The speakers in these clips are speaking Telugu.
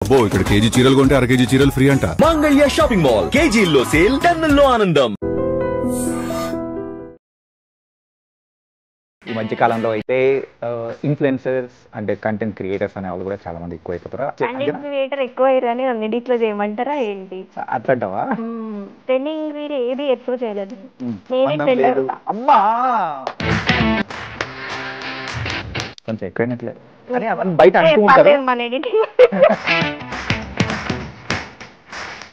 అబ్బో ఇక్కడ కేజీ చీరలు కొంటే అర కేజీ చీరలు ఫ్రీ అంట. మంగళ్య షాపింగ్ మాల్ కేజీల్లో సేల్, టన్నుల్లో ఆనందం. ఈ మధ్య కాలంలో అయితే ఇన్ఫ్లుయెన్సర్స్ అంటే కంటెంట్ క్రియేటర్స్ అనే వాళ్ళు కూడా చాలా మంది ఎక్కువ అయిపోతారు. కంటెంట్ క్రియేటర్ ఎక్కువ అయ్యారని నన్ను ఎడిట్లో చేయమంటారా ఏంటి? అట్లాంటావా? ట్రెండింగ్ వీడియో ఏది ఎక్కువ చేయలేదు. అమ్మా కొంచెం ఎక్కువైనట్లేదు అని అవన్నీ బయట అంటూ ఉంటారు. మన ఎడిటింగ్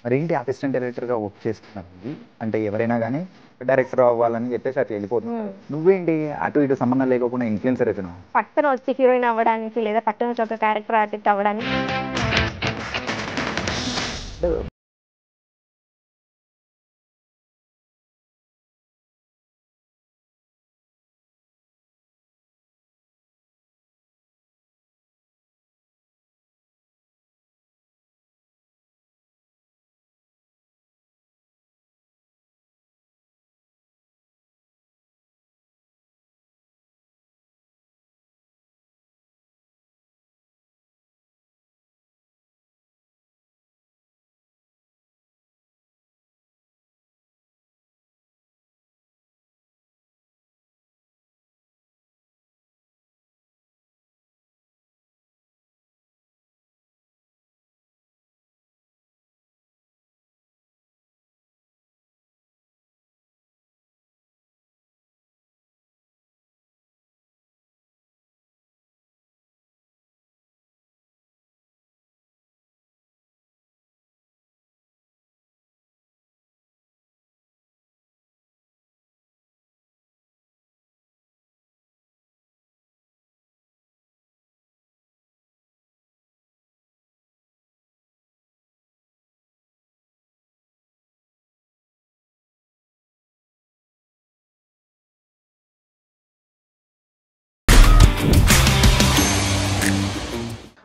మరి ఏంటి అసిస్టెంట్ డైరెక్టర్ గా వర్క్ చేస్తున్నారు అంటే ఎవరైనా కానీ డైరెక్టర్ అవ్వాలని చెప్పేసి అట్లా వెళ్ళిపోతుంది. నువ్వేంటి అటు ఇటు సంబంధం లేకుండా ఇన్ఫ్లుయెన్సర్ అయిపోయినావు? పక్కన వచ్చి హీరోయిన్ అవ్వడానికి లేదా పక్కన వచ్చి ఒక క్యారెక్టర్ ఆర్టిస్ట్ అవ్వడానికి.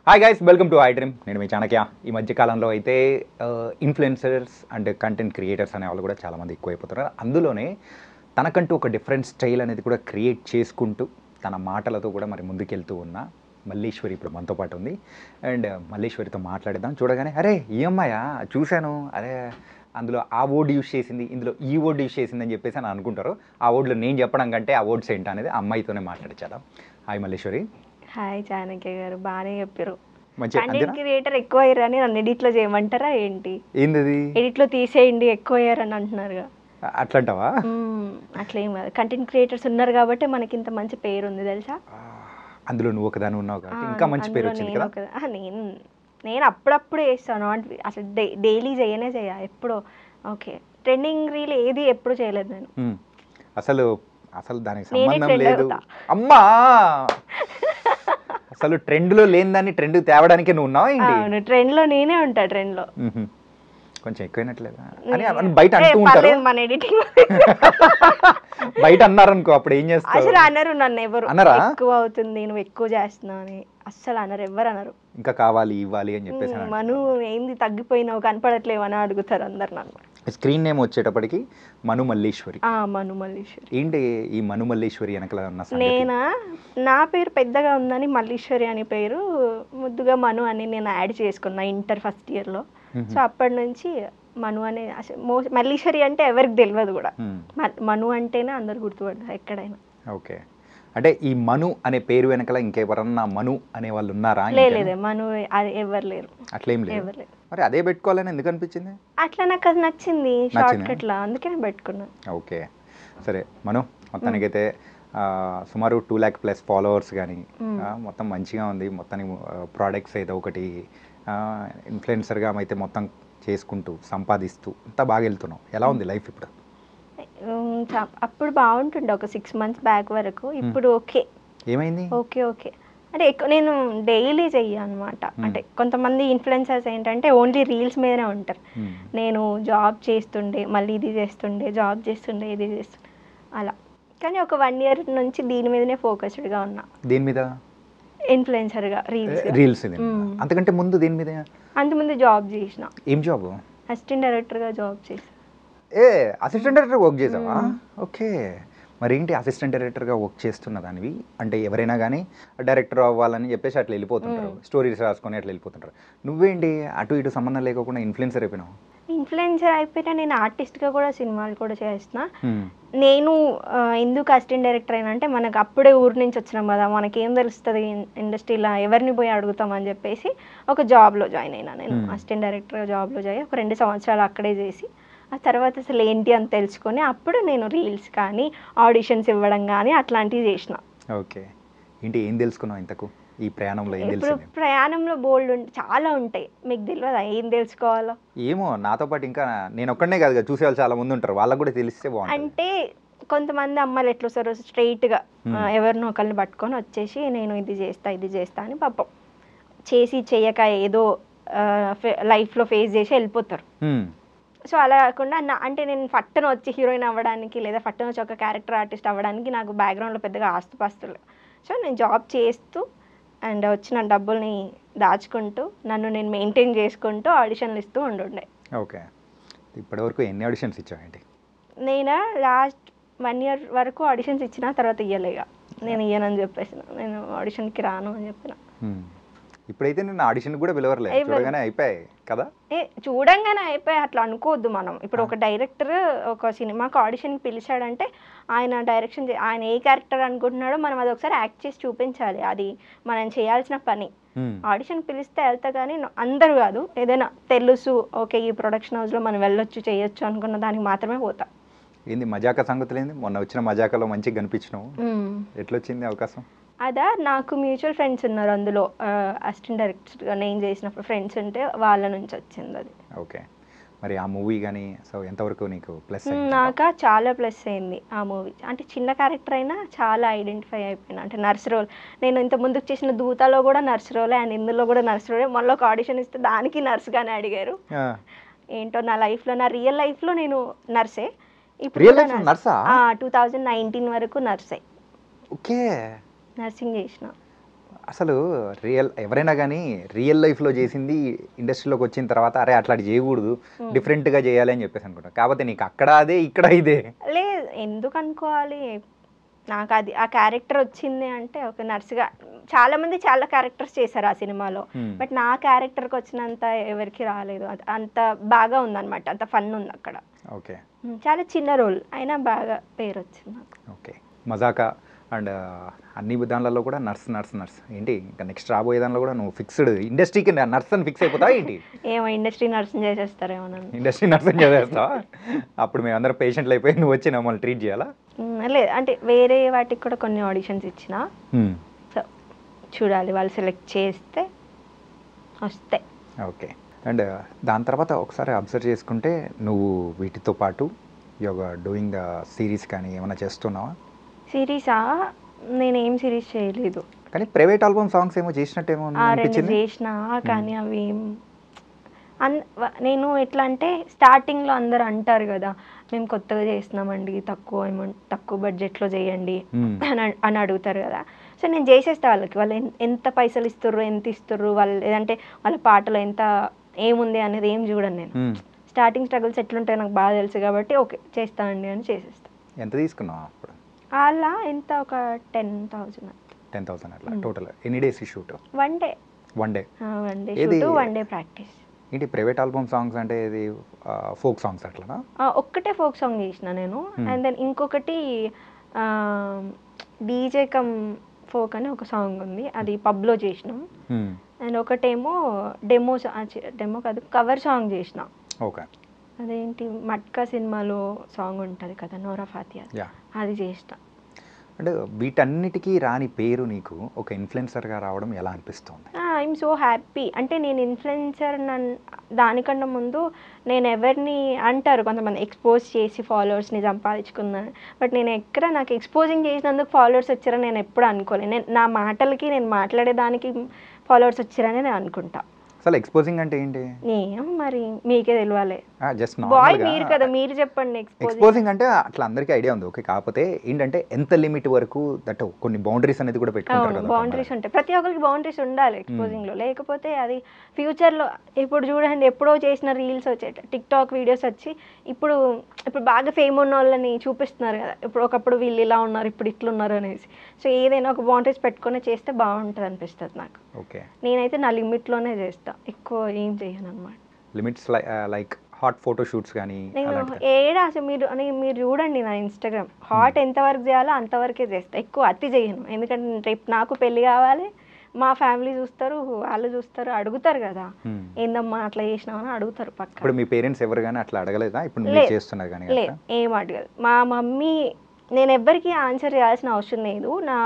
Hi guys, welcome to I dream. నేను మీ చాణక్య. ఈ మధ్య కాలంలో అయితే ఇన్ఫ్లుయెన్సర్స్ అండ్ కంటెంట్ క్రియేటర్స్ అనే వాళ్ళు కూడా చాలామంది ఎక్కువైపోతున్నారు. అందులోనే తనకంటూ ఒక డిఫరెంట్ స్టైల్ అనేది కూడా క్రియేట్ చేసుకుంటూ తన మాటలతో కూడా మరి ముందుకెళ్తూ ఉన్న మల్లీశ్వరి ఇప్పుడు మనతో పాటు ఉంది. అండ్ మల్లీశ్వరితో మాట్లాడేద్దాం. చూడగానే అరే ఈ అమ్మాయా చూశాను, అరే అందులో ఆ వర్డ్ యూజ్ చేసింది, ఇందులో ఈ వర్డ్ యూజ్ చేసింది అని చెప్పేసి అని అనుకుంటారు. ఆ వర్డ్లో నేను చెప్పడం కంటే ఆ వర్డ్స్ ఏంటి అనేది ఆ అమ్మాయితోనే మాట్లాడించేద్దాం. హాయ్ మల్లీశ్వరి. హాయ్ చాణక్య గారు, బాగానే చెప్పారు. మంచిగా కంటెంట్ క్రియేటర్ ఎక్కువ అయ్యారని నన్ను ఎడిట్లో చేయమంటారా ఏంటి? ఏంది ఎడిట్లో తీసేయండి ఎక్కువ అయ్యారని అంటున్నారుగా. అట్లాంటావా? అట్లేం కాదు, కంటెంట్ క్రియేటర్స్ ఉన్నారు కాబట్టి మనకి ఇంత మంచి పేరు ఉంది తెలుసా. అందులో నువ్వు ఒకదాని ఉన్నావు కాబట్టి ఇంకా మంచి పేరు వచ్చింది కదా. నేను అప్పుడప్పుడు వేస్తాను, అంటే అసలు డైలీ చేయనే చేయ ఎప్పుడో. ఓకే, ట్రెండింగ్ రీల్ ఏది ఎప్పుడు చేయలేదు నేను. అసలు అసలు దానికి సంబంధం లేదు అమ్మా. అసలు ట్రెండ్లో లేని దాన్ని ట్రెండ్ తేవడానికి నువ్వు ఉన్నావా ఏంటి? ట్రెండ్లో నేనే ఉంటా. ట్రెండ్లో కొంచెం ఎక్కువైనట్లేదా అని బయట అంటూ ఉంటారు. మన ఎడిటింగ్ బయట అన్నారనుకో, అప్పుడు ఏం చేస్తావు? అసలు అనరు నన్ను ఎవరు. అన్నారా? ఎక్కువ అవుతుంది, నువ్వు ఎక్కువ చేస్తున్నావు అని అస్సలు అనరు, ఎవరు అనరు. ఇంకా కావాలి ఇవ్వాలి అని చెప్పేసి. మను ఏంది తగ్గిపోయినావు, కనపడట్లేవు అని అడుగుతారు అందరు నన్ను. స్క్రీన్ నేమ్ వచ్చేటప్పటికి మను మల్లీశ్వరి. మను మల్లీశ్వరి. ఏంటి ఈ మను మల్లీశ్వరి వెనకల ఉన్న సంగతి? నేనా, నా పేరు పెద్దగా ఉందని మల్లీశ్వరి అని పేరు ముద్దుగా మను అని నేను యాడ్ చేసుకున్నా ఇంటర్ ఫస్ట్ ఇయర్లో. సో అప్పటి నుంచి మను అనే, మల్లీశ్వరి అంటే ఎవరికి తెలియదు కూడా, మను అంటేనే అందరు గుర్తుపడతారు ఎక్కడైనా. ఓకే, అంటే ఈ మను అనే పేరు వెనకాల ఇంకెవరన్నా మను అనే వాళ్ళు ఉన్నారా? లేదు, మను ఎవరు లేరు. అట్లేం లేదు. మరి అదే పెట్టుకోవాలని ఎందుకు అనిపించింది? అట్లా నాకు అది నచ్చింది షార్ట్ కట్ లా, అందుకే పెట్టుకున్నా. ఓకే సరే మను, మొత్తానికైతే సుమారు 2 lakh+ ఫాలోవర్స్ కానీ మొత్తం మంచిగా ఉంది. మొత్తానికి ప్రోడక్ట్స్ ఏదో ఒకటి ఇన్ఫ్లుయెన్సర్గా అయితే మొత్తం చేసుకుంటూ సంపాదిస్తూ అంతా బాగా వెళ్తున్నావు. ఎలా ఉంది లైఫ్ ఇప్పుడు? అప్పుడు బాగుంటుండే ఒక 6 months బ్యాక్ వరకు. ఇప్పుడు ఓకే. ఏమైంది? ఓకే అంటే నేను డైలీ చెయ్యను అనమాట. అంటే కొంతమంది ఇన్ఫ్లుయెన్సర్స్ ఏంటంటే ఓన్లీ రీల్స్ మీదనే ఉంటారు. నేను జాబ్ చేస్తుండే, మళ్ళీ ఇది చేస్తుండే, జాబ్ చేస్తుండే, ఇది చేస్తుండే అలా. కానీ ఒక 1 year నుంచి దీని మీదనే ఫోకస్డ్గా ఉన్నా. దీని మీద ఇన్ఫ్లుయెన్సర్గా రీల్స్. అంతకంటే ముందు దీని మీద అంతకుముందు జాబ్ చేసిన. ఏం జాబ్? అసిస్టెంట్ డైరెక్టర్గా జాబ్ చేసా. అసిస్టెంట్ డైరెక్టర్ వర్క్ చేసావా? ఓకే, మరి ఏంటి అసిస్టెంట్ డైరెక్టర్గా వర్క్ చేస్తున్న దానివి అంటే ఎవరైనా కానీ డైరెక్టర్ అవ్వాలని చెప్పేసి అట్లా వెళ్ళిపోతుంటారు, స్టోరీస్ రాసుకొని అట్లా వెళ్ళిపోతుంటారు. నువ్వేంటి అటు ఇటు సంబంధం లేకుండా ఇన్ఫ్లుయెన్సర్ అయిపోయినావు? ఇన్ఫ్లుయెన్సర్ అయిపోయినా నేను ఆర్టిస్ట్గా కూడా సినిమాలు కూడా చేస్తున్నా. నేను ఎందుకు అసిస్టెంట్ డైరెక్టర్ అయినా అంటే మనకు అప్పుడే ఊరి నుంచి వచ్చినాం కదా, మనకేం తెలుస్తుంది ఇండస్ట్రీలో, ఎవరిని పోయి అడుగుతామని చెప్పేసి ఒక జాబ్లో జాయిన్ అయినా. నేను అసిస్టెంట్ డైరెక్టర్ జాబ్లో జాయి ఒక 2 సంవత్సరాలు అక్కడే చేసి ఆ తర్వాత అసలు ఏంటి అని తెలుసుకొని అప్పుడు నేను రీల్స్ కానీ ఆడిషన్స్ ఇవ్వడం కానీ అట్లాంటివి చేసిన. ఓకే, ఏంటి ఏం తెలుసుకున్నావు ఇంతకు ఈ ప్రయాణంలో? ఏం ఇప్పుడు తెలుసు? ప్రయాణంలో చాలా ఉంటాయి, మీకు తెలియదా ఏం తెలుసుకోవాలో? ఏమో, నాతో పాటు ఇంకా నేను ఒక్కడనే కాదు కదా, చూసే వాళ్ళు చాలా మంది ఉంటారు, వాళ్ళకి కూడా తెలిస్తే బాగుంటుంది. అంటే కొంతమంది అమ్మాయిలు ఎట్లా వస్తారు స్ట్రైట్గా ఎవరినో ఒకరిని పట్టుకొని వచ్చేసి నేను ఇది చేస్తా అని పాపం చేసి చేయక ఏదో లైఫ్లో ఫేస్ చేసి వెళ్ళిపోతారు. సో అలా కాకుండా అంటే నేను ఫట్టను వచ్చి హీరోయిన్ అవ్వడానికి లేదా ఫట్టను వచ్చి ఒక క్యారెక్టర్ ఆర్టిస్ట్ అవ్వడానికి నాకు బ్యాక్గ్రౌండ్లో పెద్దగా ఆస్తుపాస్తులు. సో నేను జాబ్ చేస్తూ అండ్ వచ్చిన డబ్బుల్ని దాచుకుంటూ నన్ను నేను మెయింటైన్ చేసుకుంటూ ఆడిషన్లు ఇస్తూ ఉండుండే. ఓకే, ఇప్పటివరకు ఎన్ని ఆడిషన్స్ ఇచ్చావేంటి? నేను లాస్ట్ 1 year వరకు ఆడిషన్స్ ఇచ్చిన తర్వాత ఇయ్యలేగా, నేను ఇయ్యనని చెప్పేసిన, నేను ఆడిషన్కి రాను అని చెప్పిన. ఇప్పుడైతే నేను ఆడిషన్ కూడా పిలవరలేదు, చూడగానే అయిపోయాయి కదా? చూడంగానే అయిపోయి అట్లా అనుకోవద్దు మనం. ఇప్పుడు ఒక డైరెక్టర్ ఒక సినిమాకి ఆడిషన్కి పిలిచాడంటే ఆయన డైరెక్షన్ ఆయన ఏ క్యారెక్టర్ అనుకుంటున్నాడో మనం అది ఒకసారి యాక్ట్ చేసి చూపించాలి, అది మనం చేయాల్సిన పని. ఆడిషన్ పిలిస్తే వెళ్తా కానీ అందరూ కాదు, ఏదైనా తెలుసు ఓకే ఈ ప్రొడక్షన్ హౌస్లో మనం వెళ్ళొచ్చు చేయొచ్చు అనుకున్న దానికి మాత్రమే పోతా. ఏంది మజాకా సంగతులు ఏంది? మొన్న వచ్చిన మజాకాలో మంచిగా కనిపించినావు, ఎట్లొచ్చింది అవకాశం? అదా, నాకు మ్యూచువల్ ఫ్రెండ్స్ ఉన్నారు అందులో, అసిస్టెంట్ డైరెక్టర్గా నేను చేసినప్పుడు ఫ్రెండ్స్ ఉంటే వాళ్ళ నుంచి వచ్చింది అది. ఓకే, మరి ఆ మూవీ కానీ సో ఎంతవరకు నీకు ప్లస్? నాకు చాలా ప్లస్ అయింది ఆ మూవీ. అంటే చిన్న క్యారెక్టర్ అయినా చాలా ఐడెంటిఫై అయిపోయినా. అంటే నర్స్ రోల్, నేను ఇంత ముందుకు చేసిన దూతలో కూడా నర్స్ రోలే అండ్ ఇందులో కూడా నర్స్ రోలే. మళ్ళీ ఒక ఆడిషన్ ఇస్తే దానికి నర్స్గానే అడిగారు. ఏంటో నా లైఫ్లో, నా రియల్ లైఫ్లో నేను నర్సే. ఇప్పుడు 2019 వరకు నర్సే. ఓకే, నర్సింగ్ చేసిన. అసలు ఎవరైనా కానీ రియల్ లైఫ్లో చేసింది ఇండస్ట్రీలోకి వచ్చిన తర్వాత అరే అట్లాంటి చేయకూడదు, డిఫరెంట్గా చేయాలి అని చెప్పేసి అనుకుంటా. కాకపోతే నీకు అక్కడ అదే ఇక్కడ ఇదే లేదు, ఎందుకు అనుకోవాలి? నాకు అది ఆ క్యారెక్టర్ వచ్చింది అంటే ఒక నర్స్గా చాలామంది చాలా క్యారెక్టర్స్ చేశారు ఆ సినిమాలో, బట్ నా క్యారెక్టర్కి వచ్చినంత ఎవరికి రాలేదు. అంత బాగా ఉందన్నమాట, అంత ఫన్ ఉంది అక్కడ. ఓకే, చాలా చిన్న రోల్ అయినా బాగా పేరు వచ్చింది నాకు. ఓకే, మజాకా అండ్ అన్ని దానిలలో కూడా నర్స్ ఏంటి ఇంకా నెక్స్ట్ రాబోయే దానిలో కూడా నువ్వు ఫిక్స్డ్ ఇండస్ట్రీకి నర్స్ అని ఫిక్స్ అయిపోతావా ఏంటి? ఏమో ఇండస్ట్రీ నర్సింగ్ చేసేస్తారేమో నన్ను. ఇండస్ట్రీ నర్సింగ్ చేసేస్తావా? అప్పుడు మేము అందరం పేషెంట్లు అయిపోయి నువ్వు వచ్చి మమ్మల్ని ట్రీట్ చేయాలా? లేదు, అంటే వేరే వాటికి కూడా కొన్ని ఆడిషన్స్ ఇచ్చిన, సో చూడాలి వాళ్ళు సెలెక్ట్ చేస్తే వస్తాయి. ఓకే, అండ్ దాని తర్వాత ఒకసారి అబ్జర్వ్ చేసుకుంటే నువ్వు వీటితో పాటు యోగా డూయింగ్ ద సిరీస్ కానీ ఏమైనా చేస్తున్నావా? సిరీసా? నేనేం సిరీస్ చేయలేదు, కానీ ప్రైవేట్ ఆల్బమ్ సాంగ్స్ ఏమో చేసినట్టేమో రెండు చేసినా, కానీ అవి నేను ఎట్లా అంటే స్టార్టింగ్లో అందరు అంటారు కదా మేము కొత్తగా చేస్తున్నామండి, తక్కువ బడ్జెట్లో చేయండి అని అడుగుతారు కదా. సో నేను చేసేస్తా వాళ్ళకి, వాళ్ళు ఎంత పైసలు ఇస్తుర్రు, ఎంత ఇస్తుర్రు, వాళ్ళు లేదంటే వాళ్ళ పాటలో ఎంత ఏముంది అనేది ఏం చూడను నేను. స్టార్టింగ్ స్ట్రగుల్స్ ఎట్లుంటాయో నాకు బాగా తెలుసు కాబట్టి ఓకే చేస్తానండి అని చేసేస్తా. ఎంత తీసుకున్నావు అప్పుడు? అలా ఎంత ఒక 10,000 అట్లా. టోటల్ ఎన్ని days shoot? 1 day. 1 day shoot, 1 day practice. ఏంటి ప్రైవేట్ ఆల్బమ్ సాంగ్స్ అంటే ఇది ఫోక్ సాంగ్స్ అట్లా? ఒక్కటే ఫోక్ సాంగ్ చేసిన నేను, అండ్ దెన్ ఇంకొకటి డీజే కమ్ ఫోక్ అని ఒక సాంగ్ ఉంది, అది పబ్లో చేసినాం. అండ్ ఒకటేమో డెమో కాదు కవర్ సాంగ్ చేసిన. ఓకే, అదేంటి మట్కా సినిమాలో సాంగ్ ఉంటుంది కదా నోరా ఫాతియా, అది చేసిన. అంటే వీటన్నిటికీ రాని పేరు నీకు ఒక ఇన్ఫ్లుయెన్సర్గా రావడం ఎలా అనిపిస్తుంది? I'm so happy. అంటే నేను ఇన్ఫ్లుయెన్సర్ దానికన్నా ముందు నేను ఎవరిని అంటారు కొంతమంది ఎక్స్పోజ్ చేసి ఫాలోవర్స్ని సంపాదించుకున్నాను, బట్ నేను ఎక్కడ నాకు ఎక్స్పోజింగ్ చేసినందుకు ఫాలోవర్స్ వచ్చారని నేను ఎప్పుడు అనుకోలేదు. నా మాటలకి నేను మాట్లాడేదానికి ఫాలోవర్స్ వచ్చారని నేను అనుకుంటా. అసలు ఎక్స్పోజింగ్ అంటే ఏంటి? ఏం మరి మీకే తెలియాలి. జస్ట్ బాయ్ మీరు కదా, మీరు చెప్పండి. ఎక్స్పోజింగ్ అంటే అట్లా అందరికీ ఐడియా ఉంది. ఓకే, కాకపోతే ఏంటంటే ఎంత లిమిట్ వరకు దట్ కొన్ని బౌండరీస్ అనేది కూడా పెట్టుకుంటారు కదా. బౌండరీస్ ఉంటాయి, ప్రతి ఒక్కరికి బౌండరీస్ ఉండాలి ఎక్స్పోజింగ్ లో. లేకపోతే అది ఫ్యూచర్ లో ఇప్పుడు చూడండి, ఎప్పుడో చేసిన రీల్స్ వచ్చాయి, టిక్ టాక్ వీడియోస్ వచ్చి ఇప్పుడు బాగా ఫేమ్ ఉన్న వాళ్ళని చూపిస్తున్నారు కదా. ఇప్పుడు ఒకప్పుడు వీళ్ళు ఇలా ఉన్నారు, ఇప్పుడు ఇట్లున్నారు అనేసి. సో ఏదైనా ఒక బౌండరీస్ పెట్టుకుని చేస్తే బాగుంటుంది అనిపిస్తుంది నాకు. ఓకే, నేనైతే నా లిమిట్లోనే చేస్తా, ఎక్కువ ఏం చేయను అనమాట. Limits like hot photo shoots కానీ నేను ఏడా అసలు మీరు చూడండి నా ఇన్స్టాగ్రామ్, హాట్ ఎంతవరకు చేయాలో అంతవరకే చేస్తా, ఎక్కువ అతి చేయను. ఎందుకంటే రేపు నాకు పెళ్ళి కావాలి, మా ఫ్యామిలీ చూస్తారు, వాళ్ళు చూస్తారు, అడుగుతారు కదా ఏందమ్మా అట్లా చేసినామని అడుగుతారు పక్క. ఇప్పుడు మీ పేరెంట్స్ ఎవరు కానీ అట్లా అడగలేదా? ఇప్పుడు మీరు చేస్తున్నారు కానీ లేదు, ఏం అడగదు. మా మమ్మీ, నేను ఎవ్వరికి ఆన్సర్ చేయాల్సిన అవసరం లేదు. మా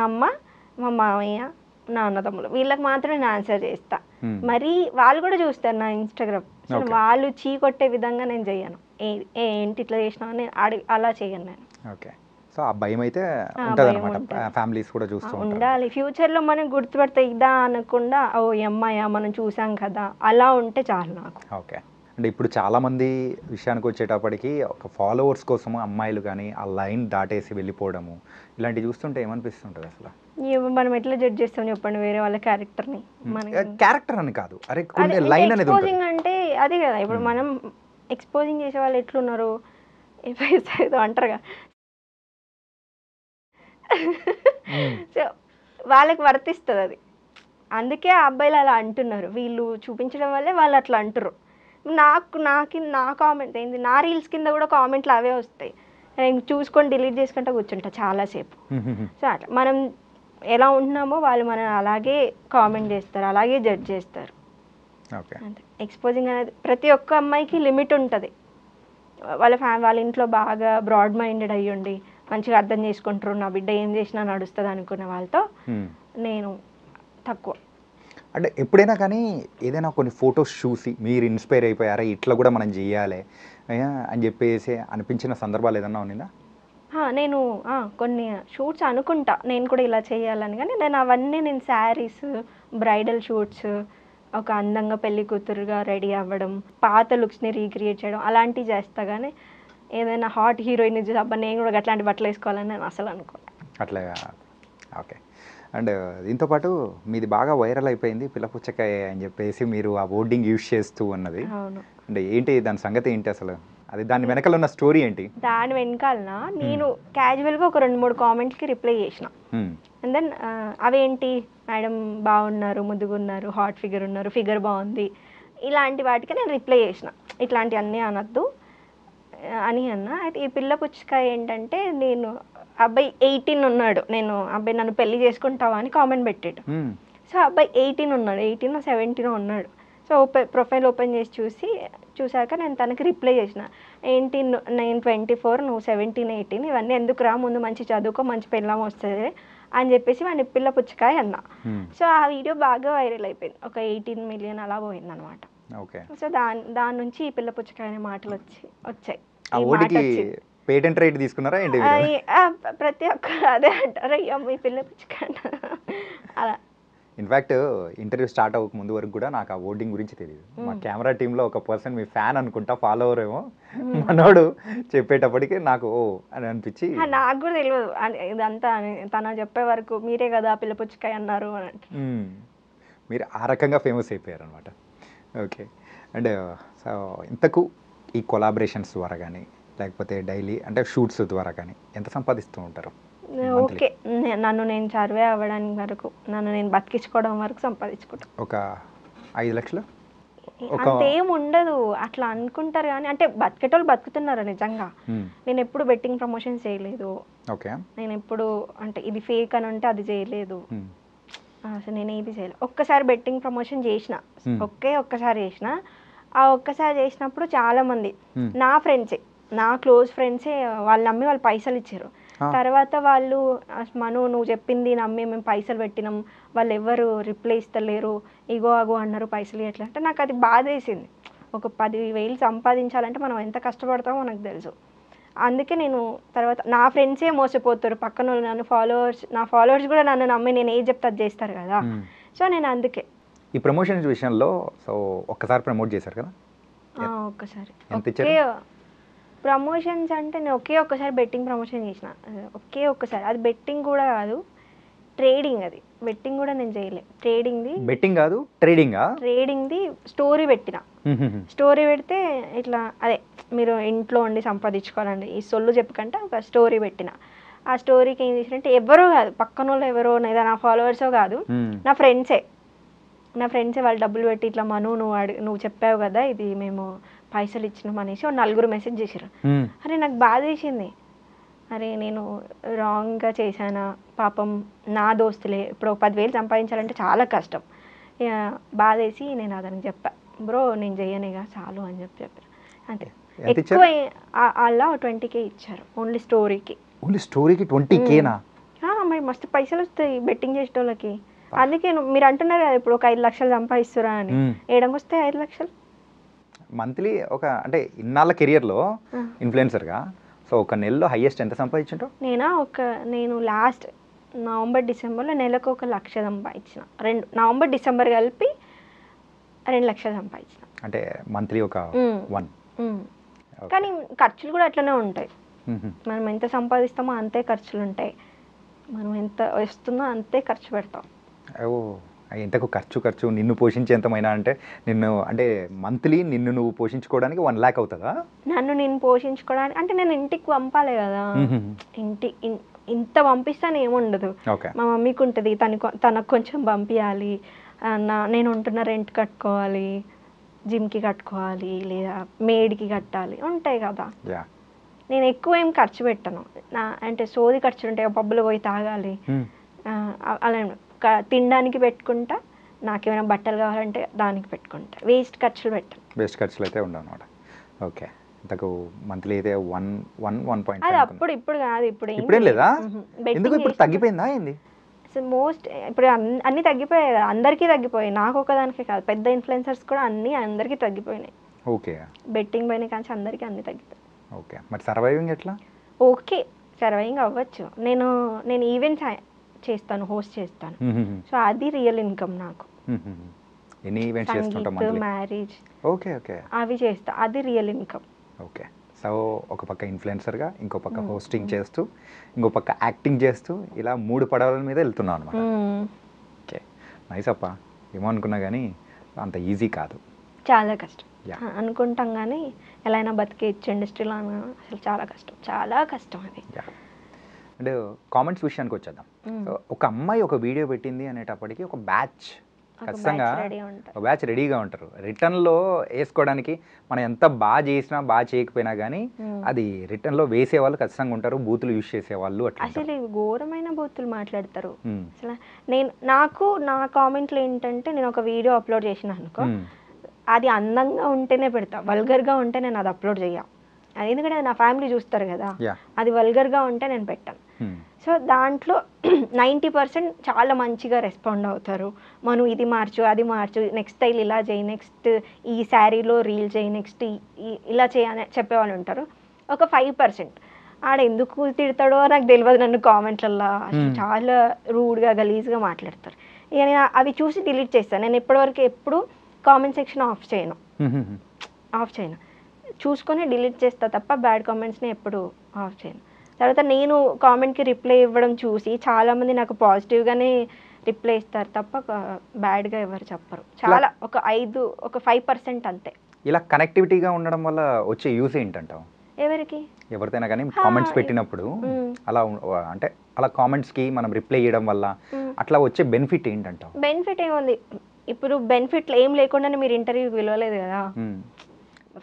అమ్మ, మా మామయ్య, నా అన్నదమ్ములు, వీళ్ళకి మాత్రమే నేను ఆన్సర్ చేస్తా. మరి వాళ్ళు కూడా చూస్తారు నా ఇన్స్టాగ్రామ్. వాళ్ళు చీ కొట్టే విధంగా నేను చెయ్యను. ఏంటి ఇట్లా చేసినామని అలా చేయను నేను. ఓకే, సో ఆ భయం అయితే ఉంటదన్నమాట. ఫ్యామిలీస్ కూడా చూస్తూ ఉండాలి. ఫ్యూచర్లో మనం గుర్తుపడితే ఇదా అనకుండా, ఓ అమ్మాయ మనం చూసాం కదా, అలా ఉంటే చాలు నాకు. ఓకే, అంటే ఇప్పుడు చాలామంది విషయానికి వచ్చేటప్పటికి ఒక ఫాలోవర్స్ కోసము అమ్మాయిలు కానీ ఆ లైన్ దాటేసి వెళ్ళిపోవడము ఇలాంటివి చూస్తుంటే ఏమనిపిస్తుంటుంది అసలు? మనం ఎట్లా జడ్జ్ చేస్తాం చెప్పండి వేరే వాళ్ళ క్యారెక్టర్ని? క్యారెక్టర్ అని కాదు, అరే కొన్ని లైన్ అనేది ఎక్స్పోజింగ్ అంటే అదే కదా. ఇప్పుడు మనం ఎక్స్పోజింగ్ చేసే వాళ్ళు ఎట్లున్నారు ఏదో అంటారుగా, సో వాళ్ళకి వర్తిస్తుంది అది. అందుకే ఆ అబ్బాయిలు అలా అంటున్నారు, వీళ్ళు చూపించడం వల్లే వాళ్ళు అట్లా అంటారు. నా కామెంట్ ఏంది, నా రీల్స్ కింద కూడా కామెంట్లు అవే వస్తాయి. నేను చూసుకొని డిలీట్ చేసుకుంటూ కూర్చుంటా చాలాసేపు. సో అట్లా మనం ఎలా ఉంటున్నామో వాళ్ళు మనం అలాగే కామెంట్ చేస్తారు, అలాగే జడ్జ్ చేస్తారు. అంతే. ఎక్స్పోజింగ్ అనేది ప్రతి ఒక్క అమ్మాయికి లిమిట్ ఉంటుంది. వాళ్ళ ఇంట్లో బాగా బ్రాడ్ మైండెడ్ అయ్యుండి మంచిగా అర్థం చేసుకుంటారు, నా బిడ్డ ఏం చేసినా నడుస్తుంది అనుకునే వాళ్ళతో నేను తక్కువ. అంటే ఎప్పుడైనా కానీ ఏదైనా కొన్ని ఫొటోస్ చూసి మీరు ఇన్స్పైర్ అయిపోయారా, ఇట్లా కూడా మనం చెయ్యాలి అని చెప్పేసి అనిపించిన సందర్భాలు ఏదన్నా ఉన్నదా? నేను కొన్ని షూట్స్ అనుకుంటా నేను కూడా ఇలా చేయాలని, కానీ నేను శారీస్, బ్రైడల్ షూట్స్, ఒక అందంగా పెళ్లి కూతురుగా రెడీ అవ్వడం, పాత లుక్స్ని రీక్రియేట్ చేయడం అలాంటివి చేస్తా. కానీ ఏదైనా హాట్ హీరోయిన్ చూసి అబ్బా నేను కూడా అట్లాంటి బట్టలు వేసుకోవాలని నేను అసలు అనుకోను. అట్లా ఓకే. అండ్ దీంతోపాటు మీది బాగా వైరల్ అయిపోయింది పిల్లపుచ్చకాయ అని చెప్పేసి మీరు ఆ వర్డింగ్ యూజ్ చేస్తూ ఉన్నది. అంటే ఏంటి దాని సంగతి ఏంటి అసలు? అది దాని వెనకాల ఉన్న స్టోరీ ఏంటి? దాని వెనకాలన నేను క్యాజువల్గా ఒక 2-3 కామెంట్స్కి రిప్లై చేసిన. అండ్ దెన్ అవేంటి మేడం బాగున్నారు, ముద్దుగున్నారు, హాట్ ఫిగర్ ఉన్నారు, ఫిగర్ బాగుంది, ఇలాంటి వాటికి నేను రిప్లై చేసిన. ఇట్లాంటి అన్నీ అనొద్దు అని అన్న. అయితే ఈ పిల్ల పుచ్చకాయ ఏంటంటే, నేను అబ్బాయి 18 ఉన్నాడు, అబ్బాయి నన్ను పెళ్లి చేసుకుంటావా అని కామెంట్ పెట్టాడు. సో అబ్బాయి 18 ఉన్నాడు, 18 17 ఉన్నాడు. సో ప్రొఫైల్ ఓపెన్ చేసి చూశాక నేను తనకి రిప్లై చేసిన, ఏంటి నేను 24 నువ్వు 17 18 ఇవన్నీ ఎందుకు రా, ముందు మంచి చదువుకో, మంచి పెళ్ళాం వస్తుంది అని చెప్పేసి వాడిని పిల్ల పుచ్చకాయ అన్న. సో ఆ వీడియో బాగా వైరల్ అయిపోయింది, ఒక 18 మిలియన్ అలా పోయింది అనమాట. సో దాని నుంచి ఈ పిల్ల పుచ్చకాయ అనే మాటలు వచ్చాయి. పేటెంట్ రైట్ తీసుకున్నారా ఏంటి? ప్రతి ఒక్కరు అదే అంటారు, అమ్మ ఈ పిల్ల పుచ్చకాయ అలా. ఇన్ఫ్యాక్ట్ ఇంటర్వ్యూ స్టార్ట్ అవ్వక ముందు వరకు కూడా నాకు ఆ ఓటింగ్ గురించి తెలియదు. మా కెమెరా టీంలో ఒక పర్సన్ మీ ఫ్యాన్ అనుకుంటా, ఫాలోవర్ ఏమో, మనోడు చెప్పేటప్పటికి నాకు ఓ అని అనిపించి. నాకు కూడా తెలియదు ఇదంతా, తన చెప్పే వరకు మీరే కదా పిల్లపుచ్చకాయ అన్నారు అని అంటే మీరు ఆ రకంగా ఫేమస్ అయిపోయారు అనమాట. ఓకే. అండ్ సో ఇంతకు ఈ కొలాబరేషన్స్ ద్వారా కానీ లేకపోతే డైలీ అంటే షూట్స్ ద్వారా కానీ ఎంత సంపాదిస్తూ ఉంటారు? ఓకే, నేను సర్వే అవ్వడానికి వరకు, నన్ను నేను బతికించుకోవడం వరకు సంపాదించుకుంటాను. ఒక 5 లక్షలు అంతేం ఉండదు, అట్లా అనుకుంటారు కానీ అంటే బతికేటోళ్ళు బతుకుతున్నారు నిజంగా. నేను ఎప్పుడు బెట్టింగ్ ప్రమోషన్స్ చేయలేదు. ఓకే. నేను ఎప్పుడు అంటే ఇది ఫేక్ అని ఉంటే అది చేయలేదు, అసలు నేను ఏది చేయలేదు. ఒక్కసారి బెట్టింగ్ ప్రమోషన్ చేసిన, ఒక్కసారి చేసిన. ఆ ఒక్కసారి చేసినప్పుడు చాలా మంది నా ఫ్రెండ్సే, నా క్లోజ్ ఫ్రెండ్సే వాళ్ళు నమ్మి వాళ్ళు పైసలు ఇచ్చారు. తర్వాత వాళ్ళు నువ్వు చెప్పింది నమ్మి మేము పైసలు పెట్టినాం, వాళ్ళు ఎవరు రిప్లై ఇస్తలేరు, ఇగో అగో అన్నారు, పైసలు ఎట్లా అంటే నాకు అది బాధ వేసింది. ఒక 10,000 సంపాదించాలంటే మనం ఎంత కష్టపడతామో మనకు తెలుసు. అందుకే నేను తర్వాత నా ఫ్రెండ్సే మోసపోతారు, పక్కన నా ఫాలోవర్స్ కూడా నన్ను నమ్మి నేను ఏది చెప్తే అది చేస్తారు కదా. సో నేను అందుకే ఈ ప్రమోషన్స్ విషయంలో సో ఒక్కసారి ప్రమోట్ చేశారు కదా, ఒక్కసారి ఎంత ఇచ్చారు? ప్రమోషన్స్ అంటే నేను ఒక్కసారి బెట్టింగ్ ప్రమోషన్ చేసిన, ఒక్కసారి. అది బెట్టింగ్ కూడా కాదు, ట్రేడింగ్. అది బెట్టింగ్ కూడా నేను చేయలే, ట్రేడింగ్ది. బెట్టింగ్ కాదు, ట్రేడింగ్ది స్టోరీ పెట్టిన. స్టోరీ పెడితే ఇట్లా అదే మీరు ఇంట్లో ఉండి సంపాదించుకోవాలండి ఈ సొల్లు చెప్పకంటే ఒక స్టోరీ పెట్టిన. ఆ స్టోరీకి ఏం చేసినట్టే ఎవరో కాదు, పక్కన వాళ్ళు ఎవరో లేదా నా ఫాలోవర్సో కాదు, నా ఫ్రెండ్సే వాళ్ళు డబ్బులు పెట్టి ఇట్లా మను నువ్వు చెప్పావు కదా ఇది మేము పైసలు ఇచ్చినాం అనేసి 4 మెసేజ్ చేశారు. అరే నాకు బాధ వేసింది, అరే నేను రాంగ్గా చేశానా, పాపం నా దోస్తులే ఇప్పుడు 10,000 సంపాదించాలంటే చాలా కష్టం. బాధ వేసి నేను అతనికి చెప్పా, బ్రో నేను చెయ్యనేగా చాలు అని చెప్పాను. అంతే. ఎక్కువ అలా 20K ఇచ్చారు ఓన్లీ స్టోరీకి. 20Kనా? మరి మస్తు పైసలు వస్తాయి బెట్టింగ్ చేసే వాళ్ళకి. అందుకే మీరు అంటున్నారు కదా ఇప్పుడు ఒక 5 లక్షలు సంపాదిస్తురా అని, ఏడంగా వస్తాయి 5 లక్షలు మంత్లీ. ఒక అంటే ఇన్నాళ్ళ కెరియర్లో ఇన్ఫ్లుయెన్సర్గా సో ఒక నెలలో హైయెస్ట్ ఎంత సంపాదించుంటావు? నేను లాస్ట్ నవంబర్ డిసెంబర్లో నెలకు 1 లక్ష సంపాదించిన. నవంబర్ డిసెంబర్ కలిపి 2 లక్షలు సంపాదించిన. అంటే మంత్లీ ఒక 1. కానీ ఖర్చులు కూడా అట్లనే ఉంటాయి. మనం ఎంత సంపాదిస్తామో అంతే ఖర్చులు ఉంటాయి, మనం ఎంత వస్తుందో అంతే ఖర్చు పెడతాం. ఎంతకు ఖర్చు నిన్ను పోషించేంతమైనా అంటే నిన్ను అంటే మంత్లీ నిన్ను నువ్వు పోషించుకోవడానికి 1 lakh అవుతుందా? నేను పోషించుకోవడానికి అంటే నేను ఇంటికి పంపాలి కదా, ఇంత పంపిస్తాను ఏముండదు. మా మమ్మీకి ఉంటుంది, తనకు కొంచెం పంపించాలి, నేను ఉంటున్న రెంట్ కట్టుకోవాలి, జిమ్కి కట్టుకోవాలి లేదా మేడ్కి కట్టాలి ఉంటాయి కదా. నేను ఎక్కువ ఏం ఖర్చు పెట్టను, అంటే సోది ఖర్చులు ఉంటాయి, పబ్బులు పోయి తాగాలి అలా తినడానికి పెట్టుకుంటా, నాకేమైనా బట్టలు కావాలంటే దానికి పెట్టుకుంటా, వేస్ట్ ఖర్చులు పెట్టాను. వేస్ట్ ఖర్చులు అయితే ఉండవు అనమాట. ఓకే. ఇంతకు మంత్లీ అయితే 1.1 అది అప్పుడు, ఇప్పుడు కాదు. ఇప్పుడేం లేదా? ఎందుకు ఇప్పుడు తగ్గిపోయిందా ఏంది? ఇప్పుడు అన్నీ తగ్గిపోయాయి కదా, అందరికీ తగ్గిపోయాయి, నాకు ఒకదానికే కాదు, పెద్ద ఇన్ఫ్లుయెన్సర్స్ కూడా అందరికీ తగ్గిపోయినాయి. ఓకే. బెట్టింగ్ పోయినాయి కానీ అందరికీ అన్నీ తగ్గిపోయాయి. ఓకే. మరి సర్వైవింగ్ ఎట్లా? ఓకే సర్వైవింగ్ అవ్వచ్చు. నేను ఈవెంట్స్ చేస్తాను, హోస్ట్ చేస్తాను, సో అది రియల్ ఇన్కమ్ నాకు. ఎన్ని ఈవెంట్స్ చేస్తుంటావు మంత్లీ? మ్యారేజ్ ఓకే అవి చేస్తా, అది రియల్ ఇన్కమ్. ఓకే. సో ఒక పక్క ఇన్ఫ్లుయెన్సర్గా, ఇంకో పక్క హోస్టింగ్ చేస్తూ, ఇంకో పక్క యాక్టింగ్ చేస్తూ ఇలా 3 పడవల మీద వెళ్తున్నావు అనమాట. ఓకే, నైస్ అప్ప. ఏమో అనుకున్నా కానీ అంత ఈజీ కాదు, చాలా కష్టం అనుకుంటాం కానీ ఎలా అయినా బతికేయచ్చు ఇండస్ట్రీలో అసలు చాలా కష్టం అది. అంటే కామెంట్స్ విషయానికి వచ్చేద్దాం. సో ఒక అమ్మాయి ఒక వీడియో పెట్టింది అనేటప్పటికి ఒక బ్యాచ్ ఖచ్చితంగా ఒక బ్యాచ్ రెడీగా ఉంటారు రిటర్న్లో వేసుకోవడానికి. మనం ఎంత బాగా చేసినా బాగా చేయకపోయినా కానీ అది రిటర్న్లో వేసే వాళ్ళు ఖచ్చితంగా ఉంటారు, బూతులు యూజ్ చేసేవాళ్ళు. అసలు ఘోరమైన బూతులు మాట్లాడతారు. అసలు నా కామెంట్లు ఏంటంటే, నేను ఒక వీడియో అప్లోడ్ చేసిన అనుకో, అది అందంగా ఉంటేనే పెడతా, వల్గర్గా ఉంటే నేను అది అప్లోడ్ చేయ. ఎందుకంటే నా ఫ్యామిలీ చూస్తారు కదా, అది వల్గర్గా ఉంటే నేను పెట్టాను. సో దాంట్లో 90% చాలా మంచిగా రెస్పాండ్ అవుతారు. మనం ఇది మార్చు, అది మార్చు, నెక్స్ట్ స్టైల్ ఇలా చేయి, నెక్స్ట్ ఈ శారీలో రీల్ చేయి, నెక్స్ట్ ఇలా చేయని చెప్పేవాళ్ళు ఉంటారు. ఒక 5% ఆడ ఎందుకు తిడతాడో నాకు తెలియదు, నన్ను కామెంట్లల్లో చాలా రూడ్గా గలీజ్గా మాట్లాడతారు. ఇక నేను అవి చూసి డిలీట్ చేస్తాను. నేను ఎప్పుడు కామెంట్ సెక్షన్ ఆఫ్ చేయను, చూసుకొని డిలీట్ చేస్తా తప్ప బ్యాడ్ కామెంట్స్ని ఎప్పుడు ఆఫ్ చేయను. తర్వాత నేను కామెంట్కి రిప్లై ఇవ్వడం చూసి చాలామంది నాకు పాజిటివ్గానే రిప్లై ఇస్తారు తప్ప బ్యాడ్గా ఎవరు చెప్పరు. చాలా ఒక 5% అంతే. ఇలా కనెక్టివిటీగా ఉండడం వల్ల వచ్చే యూస్ ఏంటంటావు? ఎవరికైనా కానీ కామెంట్స్ పెట్టినప్పుడు అలా అంటే అలా కామెంట్స్కి మనం రిప్లై ఇవ్వడం వల్ల అట్లా వచ్చే బెనిఫిట్ ఏంటంటావు? బెనిఫిట్ ఏముంది, ఇప్పుడు బెనిఫిట్ ఏం లేకుండానే మీరు ఇంటర్వ్యూకి పిలవలేదు కదా.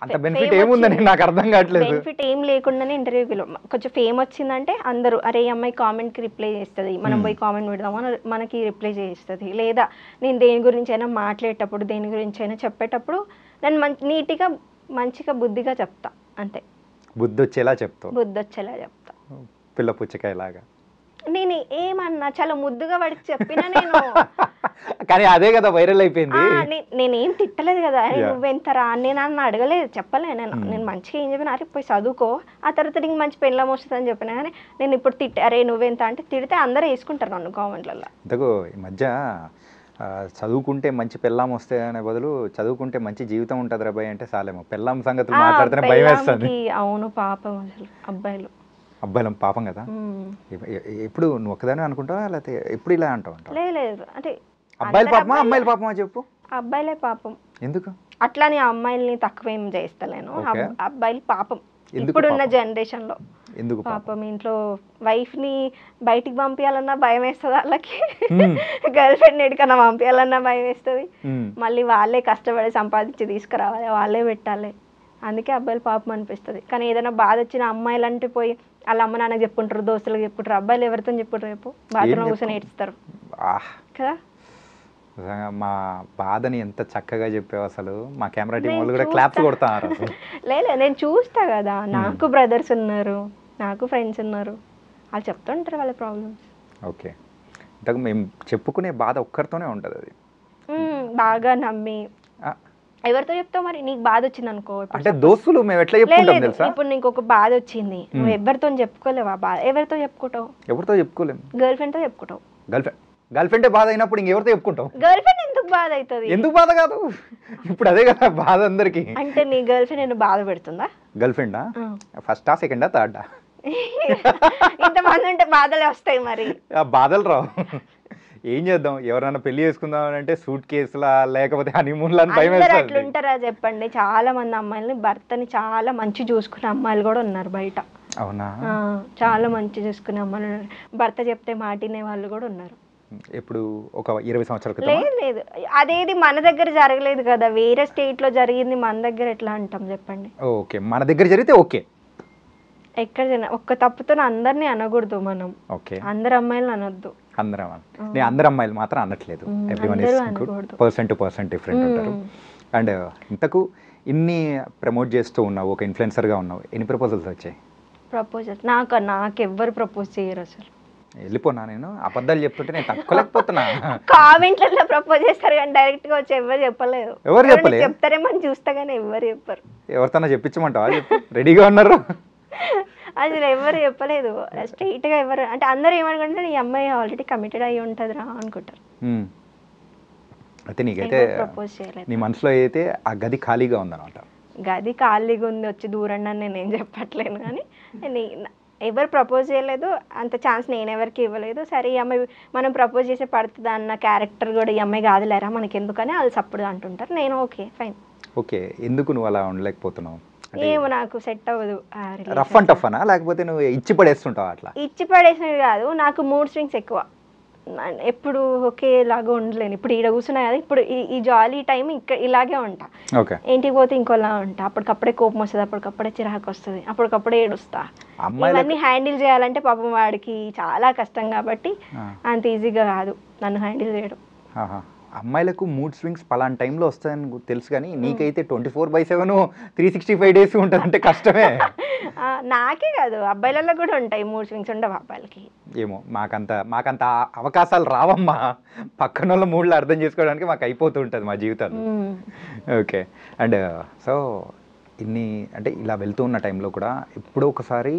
అంత బెనిఫిట్ ఏముందని నాకు అర్థం కావట్లేదు. బెనిఫిట్ ఏం లేకుండానే ఇంటర్వ్యూకి పిలవ, కొంచెం ఫేమ్ వచ్చిందంటే అందరూ అరే ఈ అమ్మాయి కామెంట్కి రిప్లై చేస్తుంది, మనం పోయి కామెంట్ పెడదామా, మనకి రిప్లై చేస్తుంది. లేదా నేను దేని గురించి అయినా మాట్లాడేటప్పుడు, దేని గురించి అయినా చెప్పేటప్పుడు నేను నీట్గా మంచిగా బుద్ధిగా చెప్తా, అంతే. బుద్ధి వచ్చేలా చెప్తా, పిల్ల పుచ్చకాయలాగా. నేను ఏమన్నా చాలా ముద్దుగా వాడికి చెప్పినా నేను, కానీ అదే కదా వైరల్ అయిపోయింది. నేనేం తిట్టలేదు కదా, నువ్వెంతరా నేను అన్న అడగలేదు, చెప్పలేదు. నేను మంచిగా ఏం చెప్పిన, అరే పోయి చదువుకో, ఆ తర్వాత నీకు మంచి పెళ్ళం వస్తుంది అని చెప్పినా. కానీ నేను ఇప్పుడు అరే నువ్వెంత అంటే తిడితే అందరూ వేసుకుంటారు నన్ను కామెంట్లలో. ఇంతకు ఈ మధ్య చదువుకుంటే మంచి పెళ్ళాం వస్తే అనే బదులు చదువుకుంటే మంచి జీవితం ఉంటుంది రాబాయ్ అంటే చాలేమో పెళ్ళాం సంగతులు మాట్లాడితేనే భయం వేస్తుంది. పెళ్ళాంకి అవును పాపం అసలు అబ్బాయిలం పాపం కదా. ఎప్పుడు నువ్వు ఒక్కదాని అనుకుంటావా లేకపోతే ఎప్పుడు ఇలా అంటావు? లేదు అంటే అబ్బాయిల పాపమా అమ్మాయిల పాపమా చెప్పు. అబ్బాయిలే పాపం. ఎందుకు అట్లాని అమ్మాయిల్ని తక్కువేం చేస్తలేను. అబ్బాయిలు పాపం ఎందుకు ఇప్పుడున్న జనరేషన్ లో. ఎందుకు పాపం ఇంట్లో వైఫ్ ని బయటికి పంపించాలన్నా భయం వేస్తుంది వాళ్ళకి, గర్ల్ ఫ్రెండ్ ఎడికన్నా పంపించాలన్నా భయం వేస్తుంది. మళ్ళీ వాళ్ళే కష్టపడి సంపాదించి తీసుకురావాలి, వాళ్ళే పెట్టాలి. అందుకే అబ్బాయిలు పాపం అనిపిస్తుంది. కానీ ఏదైనా బాధ వచ్చిన అమ్మాయిలు అంటే పోయి వాళ్ళ అమ్మ నాన్నకి చెప్పుకుంటారు, దోస్తులకు చెప్పుకుంటారు. అబ్బాయిలు ఎవరితో చెప్పుకుంటారు రేపు? బాత్రూంలో కూర్చొని ఏడుస్తారు కదా. మా బాధని ఎంత చక్కగా చెప్పావు అసలు. మా కెమెరా టీం వాళ్ళు కూడా క్లాప్స్ కొడతారు. లేదు నేను చూస్తా కదా, నాకు బ్రదర్స్ ఉన్నారు, నాకు ఫ్రెండ్స్ ఉన్నారు, వాళ్ళు చెప్తుంటారు వాళ్ళ ప్రాబ్లమ్స్. ఓకే, ఇంతకు మేము చెప్పుకునే బాధ ఒక్కరితోనే ఉంటుంది. అది బాగా నమ్మి ఎవరితో చెప్తావు మరి? నీకు బాధ వచ్చింది అనుకో, అంటే దోస్తులు మేము ఎట్లా చెప్పుకుంటాం తెలుసా? ఇప్పుడు నీకు ఒక బాధ వచ్చింది, నువ్వు ఎవరితో చెప్పుకోలేవు ఆ బాధ. ఎవరితో చెప్పుకుంటావు? ఎవరితో చెప్పుకోలేము. గర్ల్ ఫ్రెండ్ తో చెప్పుకుంటావు. గర్ల్ ఫ్రెండ్ బాధ అయినప్పుడు ఇంకెవరితో చెప్పుకుంటాం? గర్ల్ ఫ్రెండ్ ఎందుకు బాధ అవుతుంది? ఎందుకు బాధ కాదు, ఇప్పుడు అదే కదా బాధ అందరికి. అంటే నీ గర్ల్ ఫ్రెండ్ నేను బాధ పెడుతుందా? గర్ల్ ఫ్రెండా ఫస్టా సెకండా థర్డా? ఇంతమంది ఉంటే బాధలే వస్తాయి మరి. బాధలు రావు. ఏం చేద్దాం, ఎవరైనా పెళ్లి చేసుకుందాం అంటే సూట్ కేసులా లేకపోతే హనీమూన్ లా భయం వేస్తుంది. అట్లుంటారా చెప్పండి? చాలా మంది అమ్మాయిలని భర్తని చాలా మంచి చూసుకునే అమ్మాయిలు కూడా ఉన్నారు బయట. అవునా? చాలా మంచి చూసుకునే అమ్మాయిలు ఉన్నారు, భర్త చెప్తే మాటినే వాళ్ళు కూడా ఉన్నారు. ఇప్పుడు ఒక 20 సంవత్సరాల క్రితం లేదు అదేది మన దగ్గర జరగలేదు కదా, వేరే స్టేట్ లో జరిగింది, మన దగ్గర ఎట్లా అంటాం చెప్పండి? ఓకే, మన దగ్గర జరిగితే ఓకే. ఎక్కడ ఒక్క తప్పుతో అందరినీ అనకూడదు మనం. ఓకే, అందరు అమ్మాయిలను అనొద్దు. నేను అందరు అమ్మాయిలు మాత్రం అనట్లేదు. Everyone is good, person to person different ఉంటారు. అండ్ ఇంతకు ఇన్ని ప్రమోట్ చేస్తూ ఉన్నావు, ఒక ఇన్ఫ్లుయెన్సర్గా ఉన్నావు, ఎన్ని ప్రపోజల్స్ వచ్చాయి? ప్రపోజల్స్ నాకు ఎవ్వరు ప్రపోజ్ చేయరు అసలు. వెళ్ళిపోనా నేను? అబద్ధాలు చెప్తుంటే నేను తక్కువలేకపోతున్నా. కామెంట్లలో ప్రపోజ్ చేస్తారు కానీ డైరెక్ట్ గా వచ్చి ఎవరు చెప్పలేదు. ఎవరు చెప్పలేదు? చెప్తారేమో చూస్తా కానీ ఎవరు చెప్పరు. ఎవరితోనా చెప్పించమంటావా? చెప్పు, రెడీగా ఉన్నారు. అసలు ఎవరు చెప్పలేదు స్ట్రైట్ గా. ఎవరు అంటే అందరూ ఏమనుకుంటారు, ఈ అమ్మాయి ఆల్రెడీ కమిటెడ్ అయ్యి ఉంటుంది రా అనుకుంటారు. అయితే నీకైతే ప్రపోజ్ చేయలేదు. నీ మనసులో అయితే ఆ గది ఖాళీగా ఉందన్నమాట. గది ఖాళీగా ఉంది, వచ్చి దూరండి అని నేనేం చెప్పట్లేను. కానీ ఎవరు ప్రపోజ్ చేయలేదు, అంత ఛాన్స్ నేను ఎవరికి ఇవ్వలేదు. సరే ఈ అమ్మాయి మనం ప్రపోజ్ చేసే పడుతుంది అన్న క్యారెక్టర్ కూడా ఈ అమ్మాయి కాదులేరా మనకి ఎందుకని వాళ్ళు సప్పుడు అంటుంటారు. నేను ఓకే ఫైన్. ఓకే, ఎందుకు నువ్వు అలా ఉండలేకపోతున్నావు? ఏమో నాకు సెట్ అవ్వదు. రఫ్ అండ్ టఫ్ అనా లేకపోతే నువ్వు ఇచ్చి పడేస్తుంటావా? అట్లా ఇచ్చి పడేసినవి కాదు, నాకు మూడ్ స్వింగ్స్ ఎక్కువ. ఎప్పుడు ఒకేలాగా ఉండలేను. ఇప్పుడు ఈడ కూర్చున్నా కదా, ఇప్పుడు ఈ జాలీ టైం ఇక్కడ ఇలాగే ఉంటా. ఇంటికి పోతే ఇంకోలా ఉంటా. అప్పటికప్పుడే కోపం వస్తుంది, అప్పటికప్పుడే చిరాకు వస్తుంది, అప్పటికప్పుడే ఏడుస్తా. ఇవన్నీ హ్యాండిల్ చేయాలంటే పాపం వాడికి చాలా కష్టం కాబట్టి అంత ఈజీగా కాదు నన్ను హ్యాండిల్ చేయడం. అమ్మాయిలకు మూడ్ స్వింగ్స్ పలానా టైంలో వస్తాయని తెలుసు, కానీ నీకైతే 24/7 365 డేస్ ఉంటుందంటే కష్టమే. నాకే కాదు అబ్బాయిలలో కూడా ఉంటాయి మూడ్ స్వింగ్స్, ఉండవు అబ్బాయిలకి. ఏమో మాకంత అవకాశాలు రావమ్మా. పక్కన వాళ్ళ మూడ్లు అర్థం చేసుకోవడానికి మాకు అయిపోతూ ఉంటుంది మా జీవితాలు. ఓకే, అండ్ సో ఇన్ని అంటే ఇలా వెళ్తూ ఉన్న టైంలో కూడా ఎప్పుడో ఒకసారి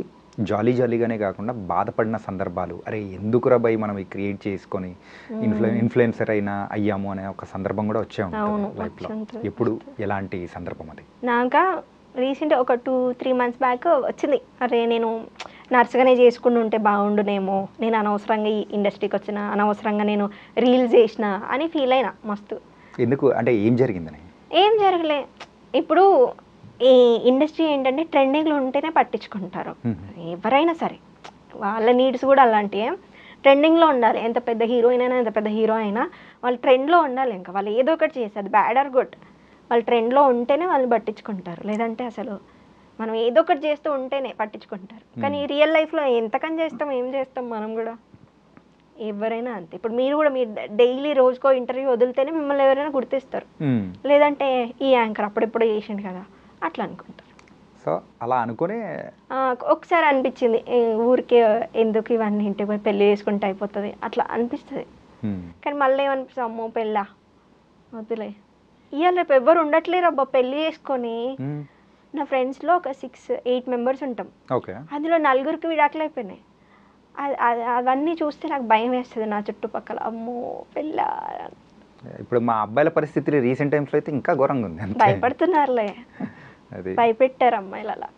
జాలీగానే కాకుండా బాధపడిన సందర్భాలు, అరే ఎందుకురా బై మనం క్రియేట్ చేసుకొని ఇన్ఫ్లుయెన్సర్ అయ్యాము అనే ఒక సందర్భం కూడా వచ్చే ఉంటుంది లైఫ్లో. ఎప్పుడు ఎలాంటి సందర్భం అది? నాక రీసెంట్ ఒక 2-3 months బ్యాక్ వచ్చింది, అరే నేను నర్సుగానే చేసుకుని ఉంటే బాగుండునేమో, నేను అనవసరంగా ఈ ఇండస్ట్రీకి వచ్చిన, అనవసరంగా నేను రీల్స్ చేసిన అని ఫీల్ అయినా మస్తు. ఎందుకు అంటే ఏం జరిగిందని? ఏం జరగలే. ఇప్పుడు ఈ ఇండస్ట్రీ ఏంటంటే ట్రెండింగ్లో ఉంటేనే పట్టించుకుంటారు ఎవరైనా సరే. వాళ్ళ నీడ్స్ కూడా అలాంటివే, ట్రెండింగ్లో ఉండాలి. ఎంత పెద్ద హీరోయిన్ అయినా ఎంత పెద్ద హీరో అయినా వాళ్ళు ట్రెండ్లో ఉండాలి. ఇంకా వాళ్ళు ఏదో ఒకటి చేసేది బ్యాడ్ ఆర్ గుడ్, వాళ్ళు ట్రెండ్లో ఉంటేనే వాళ్ళు పట్టించుకుంటారు. లేదంటే అసలు మనం ఏదో ఒకటి చేస్తూ ఉంటేనే పట్టించుకుంటారు. కానీ రియల్ లైఫ్లో ఎంతకని చేస్తాం, ఏం చేస్తాం మనం కూడా, ఎవరైనా అంతే. ఇప్పుడు మీరు కూడా మీరు డైలీ రోజుకో ఇంటర్వ్యూ వదిలితేనే మిమ్మల్ని ఎవరైనా గుర్తిస్తారు. లేదంటే ఈ యాంకర్ అప్పుడెప్పుడు చేసిండు కదా అట్లా అనుకుంటారు. సో అలా అనుకుని ఒకసారి అనిపించింది, ఊరికే ఎందుకు ఇవన్నీ ఇంటికి పోయి పెళ్ళి చేసుకుంటే అయిపోతుంది అట్లా అనిపిస్తుంది. కానీ మళ్ళీ ఏమనిపిస్తుంది, అమ్మో పెళ్ళా వద్దులే, ఇవాళ రేపు ఎవరు ఉండట్లేరు అబ్బా పెళ్ళి చేసుకొని. నా ఫ్రెండ్స్లో ఒక 6-8 members ఉంటాం, అందులో 4 విడాకులు అయిపోయినాయి. అవన్నీ చూస్తే నాకు భయం వేస్తుంది నా చుట్టుపక్కల. అమ్మో పెళ్ళా ఇప్పుడు మా అబ్బాయిల పరిస్థితి రీసెంట్ టైమ్స్లో అయితే ఇంకా ఘోరంగా ఉంది అంతే. భయపడుతున్నారులే, అది భయపెట్టారు అమ్మాయిలు అలా.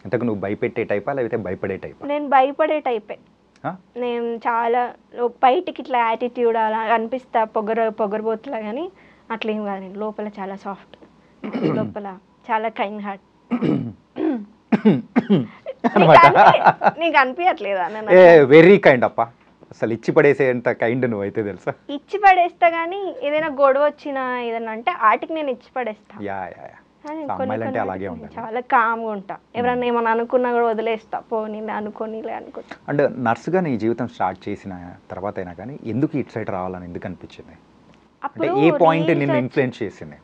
ఇంతకు నువ్వు భయపెట్టే టైపా లేకపోతే భయపడే టైపా? నేను భయపడే టైపే. నేను చాలా బయటికి ఇట్లా యాటిట్యూడ్ అలా అనిపిస్తా, పొగరబోతులా, కానీ అట్లా ఏం కాదు. నేను లోపల చాలా సాఫ్ట్, లోపల చాలా కైండ్ హార్ట్. నీకు అనిపించట్లేదా? వెరీ కైండ్ అప్ప, అసలు ఇచ్చి పడేసేంత కైండ్ నువ్వు అయితే తెలుసా. ఇచ్చి పడేస్తా, కానీ ఏదైనా గొడవ వచ్చినా ఏదైనా అంటే ఆటికి నేను ఇచ్చి పడేస్తా. యా యా యా, అమ్మాయిలంటే అలాగే ఉంటాయి. చాలా కామ్గా ఉంటా. ఎవరన్నా ఏమన్నా అనుకున్నా కూడా వదిలేస్తా, పోనీ అనుకోనిలే అనుకుంటా. అంటే నర్సుగా నీ జీవితం స్టార్ట్ చేసిన తర్వాత అయినా కానీ ఎందుకు ఇటు సైడ్ రావాలని ఎందుకు అనిపించింది? అంటే ఏ పాయింట్ నిన్ను ఇన్ఫ్లుయెన్స్ చేసింది?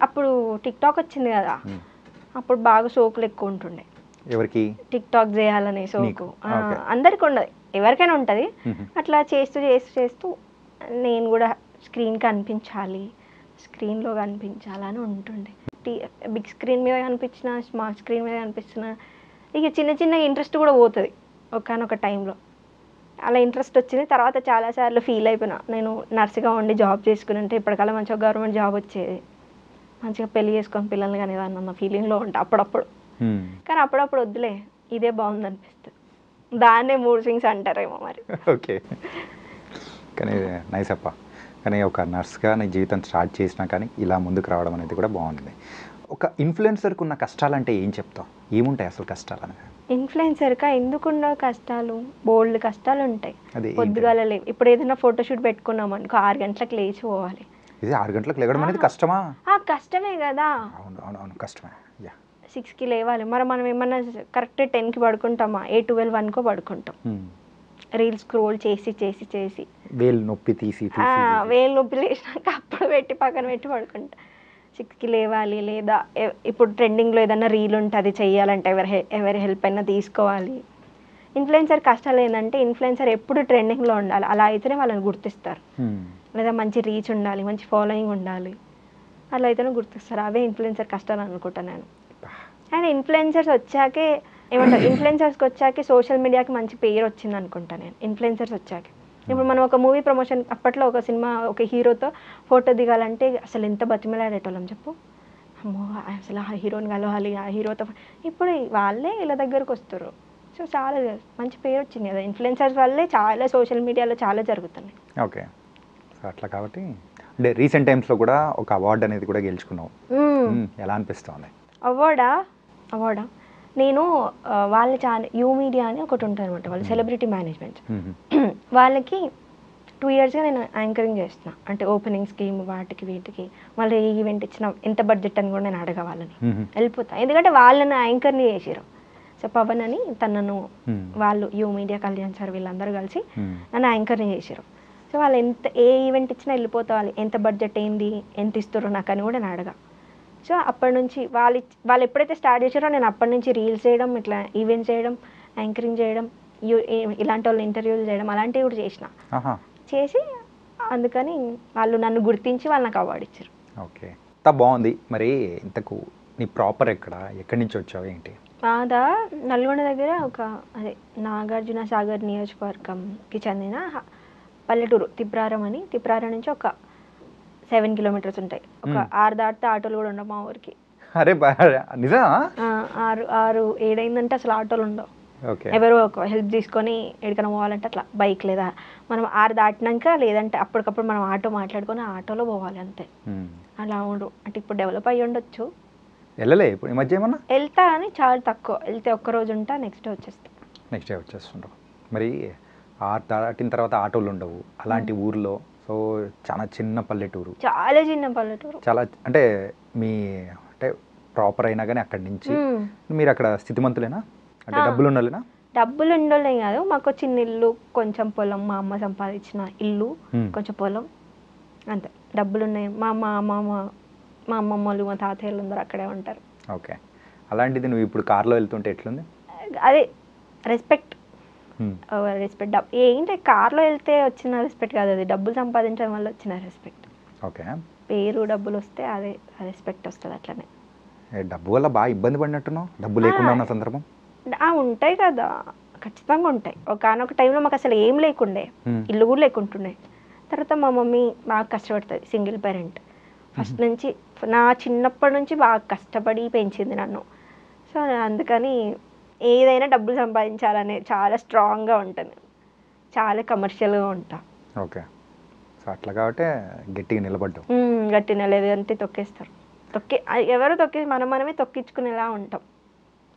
అప్పుడు టిక్ టాక్ వచ్చింది కదా, అప్పుడు బాగా సోకులు ఎక్కువ ఉంటుండే. ఎవరికి? టిక్ టాక్ చేయాలనే సోకు అందరికి ఉండదు, ఎవరికైనా ఉంటుంది. అట్లా చేస్తూ చేస్తూ చేస్తూ నేను కూడా స్క్రీన్ కనిపించాలి, స్క్రీన్లో కనిపించాలని ఉంటుండే. బిగ్ స్క్రీన్ మీద కనిపించిన, స్మాల్ స్క్రీన్ మీద కనిపించిన, ఇక చిన్న చిన్న ఇంట్రెస్ట్ కూడా పోతుంది ఒకనొక టైంలో. అలా ఇంట్రెస్ట్ వచ్చింది. తర్వాత చాలాసార్లు ఫీల్ అయిపోయినా, నేను నర్సుగా ఉండి జాబ్ చేసుకుని ఉంటే ఇప్పటికల్లా మంచిగా గవర్నమెంట్ జాబ్ వచ్చేది, మంచిగా పెళ్లి చేసుకొని పిల్లల్ని కానీ అన్న ఫీలింగ్లో ఉంటా అప్పుడప్పుడు. కానీ అప్పుడప్పుడు వద్దులే, ఇదే బాగుంది అనిపిస్తుంది. దాన్నే మూడ్ స్వింగ్స్ అంటారేమో మరి. ఓకే, కానీ నైస్ అప్ప. కానీ ఒక నర్స్గా నీ జీవితం స్టార్ట్ చేసినా కానీ ఇలా ముందుకు రావడం అనేది కూడా బాగుంది. ఒక ఇన్ఫ్లుయెన్సర్కి ఉన్న కష్టాలు అంటే ఏం చెప్తావు? ఏముంటాయి అసలు కష్టాలు అనేది? ఇన్ఫ్లుయెన్సర్గా ఎందుకున్న కష్టాలు, బోల్డ్ కష్టాలు ఉంటాయి. పొద్దుగాల లేవు. ఇప్పుడు ఏదైనా ఫోటోషూట్ పెట్టుకున్నాం అనుకో, 6 గంటలకు లేచి పోవాలి. ఇది 6 గంటలకు లేవడం అనేది కష్టమా? కష్టమే కదా. అవును అవును అవును, కష్టమే. 6కి లేవాలి. మరి మనం ఏమన్నా కరెక్ట్ 10కి పడుకుంటామా? 12, 1కో పడుకుంటాం. రీల్స్ స్క్రోల్ చేసి చేసి చేసి వేలు నొప్పి తీసి వేలు నొప్పి లేచినాక అప్పుడు పెట్టి పక్కన పెట్టి పడుకుంటా. 6కి లేవాలి. లేదా ఇప్పుడు ట్రెండింగ్లో ఏదైనా రీల్ ఉంటే అది చెయ్యాలంటే ఎవరి హెల్ప్ అయినా తీసుకోవాలి. ఇన్ఫ్లుయెన్సర్ కష్టాలు ఏంటంటే, ఇన్ఫ్లుయెన్సర్ ఎప్పుడు ట్రెండింగ్లో ఉండాలి, అలా అయితేనే వాళ్ళని గుర్తిస్తారు. లేదా మంచి రీచ్ ఉండాలి, మంచి ఫాలోయింగ్ ఉండాలి, అలా అయితేనే గుర్తిస్తారు. అవే ఇన్ఫ్లుయెన్సర్ కష్టాలు అనుకుంటాను నేను. అండ్ ఇన్ఫ్లుయెన్సర్స్ వచ్చాకే ఏమంటారు, ఇన్ఫ్లుయెన్సర్స్కి వచ్చాకే సోషల్ మీడియాకి మంచి పేరు వచ్చింది అనుకుంటా నేను. ఇన్ఫ్లుయెన్సర్స్ వచ్చాకే ఇప్పుడు మనం ఒక మూవీ ప్రమోషన్, అప్పట్లో ఒక సినిమా ఒక హీరోతో ఫోటో దిగాలంటే అసలు ఎంత బతిమలాడేటోళ్ళం చెప్పు. అమ్మో అసలు ఆ హీరోని కలవాలి, ఆ హీరోతో. ఇప్పుడు వాళ్ళే ఇలా దగ్గరకు వస్తారు. సో చాలా మంచి పేరు వచ్చింది కదా ఇన్ఫ్లుయెన్సర్స్ వల్లే. చాలా సోషల్ మీడియాలో చాలా జరుగుతున్నాయి. ఓకే, సో అట్లా కాబట్టి అంటే రీసెంట్ టైమ్స్లో కూడా ఒక అవార్డు అనేది కూడా గెలుచుకున్నావు. ఎలా అనిపిస్తుంది? అవార్డా నేను వాళ్ళ ఛానల్ యూ మీడియా అని ఒకటి ఉంటుంది అనమాట, వాళ్ళ సెలబ్రిటీ మేనేజ్మెంట్. వాళ్ళకి 2 yearsగా నేను యాంకరింగ్ చేస్తున్నా. అంటే ఓపెనింగ్ స్కీమ్ వాటికి వీటికి, మళ్ళీ ఈ ఈవెంట్ ఇచ్చిన ఎంత బడ్జెట్ అని కూడా నేను అడగవాలని వెళ్ళిపోతాను. ఎందుకంటే వాళ్ళని యాంకర్ని చేసారు. సో పవన్ అని తనను వాళ్ళు యూ మీడియా, కళ్యాణ్ సార్ వీళ్ళందరూ కలిసి నన్ను యాంకర్ని చేసారు. సో వాళ్ళు ఏ ఈవెంట్ ఇచ్చినా వెళ్ళిపోతావాలి, ఎంత బడ్జెట్ ఏంది, ఎంత ఇస్తారో నాకు అని కూడా నేను అడగా. సో అప్పటి నుంచి వాళ్ళు ఎప్పుడైతే స్టార్ట్ చేశారో నేను అప్పటి నుంచి రీల్స్ చేయడం, ఇట్లా ఈవెంట్స్ చేయడం, యాంకరింగ్ చేయడం, ఇలాంటి వాళ్ళు ఇంటర్వ్యూలు చేయడం, అలాంటివి కూడా చేసి అందుకని వాళ్ళు నన్ను గుర్తించి వాళ్ళు నాకు అవార్డు ఇచ్చారు. ఓకే, బాగుంది. మరి ఇంతకు నీ ప్రాపర్ ఎక్కడి నుంచి వచ్చావు ఏంటి? మాదా నల్గొండ దగ్గర అదే నాగార్జున సాగర్ నియోజకవర్గంకి చెందిన పల్లెటూరు తిప్రారం అని. తిప్రారం నుంచి ఒక 7 kilometers ఉంటాయి. ఒక 6 దాటితే ఆటోలు కూడా ఉండవు మా ఊరికి. అరే నిజమా? 6, 7 అయిందంటే అసలు ఆటోలు ఉండవు. ఎవరో ఒక హెల్ప్ తీసుకొని ఎక్కడికైనా పోవాలంటే అట్లా బైక్, లేదా మనం 6 దాటినాక లేదంటే అప్పటికప్పుడు మనం ఆటో మాట్లాడుకొని ఆటోలో పోవాలి అంతే. అలా ఉండరు. అంటే ఇప్పుడు డెవలప్ అయ్యి ఉండొచ్చు. వెళ్ళలే ఇప్పుడు ఈ మధ్య ఏమన్నా? వెళ్తా అని చాలా తక్కువ. వెళ్తే ఒక్కరోజు ఉంటా, నెక్స్ట్ డే వచ్చేస్తుంటావు. మరి 6 దాటిన తర్వాత ఆటోలు ఉండవు అలాంటి ఊర్లో. సో చాలా చిన్న పల్లెటూరు, చాలా అంటే మీ అంటే ప్రాపర్ అయినా కానీ అక్కడి నుంచి మీరు అక్కడ స్థితిమంతులేనా? అంటే డబ్బులు ఉండాలేనా? డబ్బులు ఉండాలే కాదు, మాకు చిన్న ఇల్లు, కొంచెం పొలం, మా అమ్మ సంపాదించిన ఇల్లు, కొంచెం పొలం అంతే. డబ్బులు ఉన్నాయి. మా అమ్మమ్మలు, మా తాతయ్యలు అందరూ అక్కడే ఉంటారు. ఓకే, అలాంటిది నువ్వు ఇప్పుడు కార్లో వెళ్తుంటే ఎట్లుంది? అదే రెస్పెక్ట్. ఏంటి కార్లో వెళ్తే వచ్చిన రెస్పెక్ట్ కాదు, అది డబ్బులు సంపాదించడం వల్ల వచ్చిన రెస్పెక్ట్. ఓకే, పేరు డబ్బులు వస్తే అదే రెస్పెక్ట్ వస్తుంది. అట్లనే డబ్బు వల్ల బాగా ఇబ్బంది పడినట్టున్నావు, డబ్బు లేకుండా ఉన్న సందర్భం ఉంటాయి కదా, ఖచ్చితంగా ఉంటాయి. ఒకనొక టైంలో మాకు అసలు ఏం లేకుండే, ఇల్లు కూడా లేకుంటుండే. తర్వాత మా మమ్మీ బాగా కష్టపడుతుంది, సింగిల్ పేరెంట్. ఫస్ట్ నుంచి నా చిన్నప్పటి నుంచి బాగా కష్టపడి పెంచింది నన్ను. సో అందుకని ఏదైనా డబ్బులు సంపాదించాలనే చాలా స్ట్రాంగ్గా ఉంటుంది, చాలా కమర్షియల్గా ఉంటా. ఓకే. సో అట్లా కాబట్టి గట్టిగా నిలబడ్డావు. గట్టిన లేదంటే తొక్కేస్తారు. ఎవరు మనమే తొక్కించుకునేలా ఉంటాం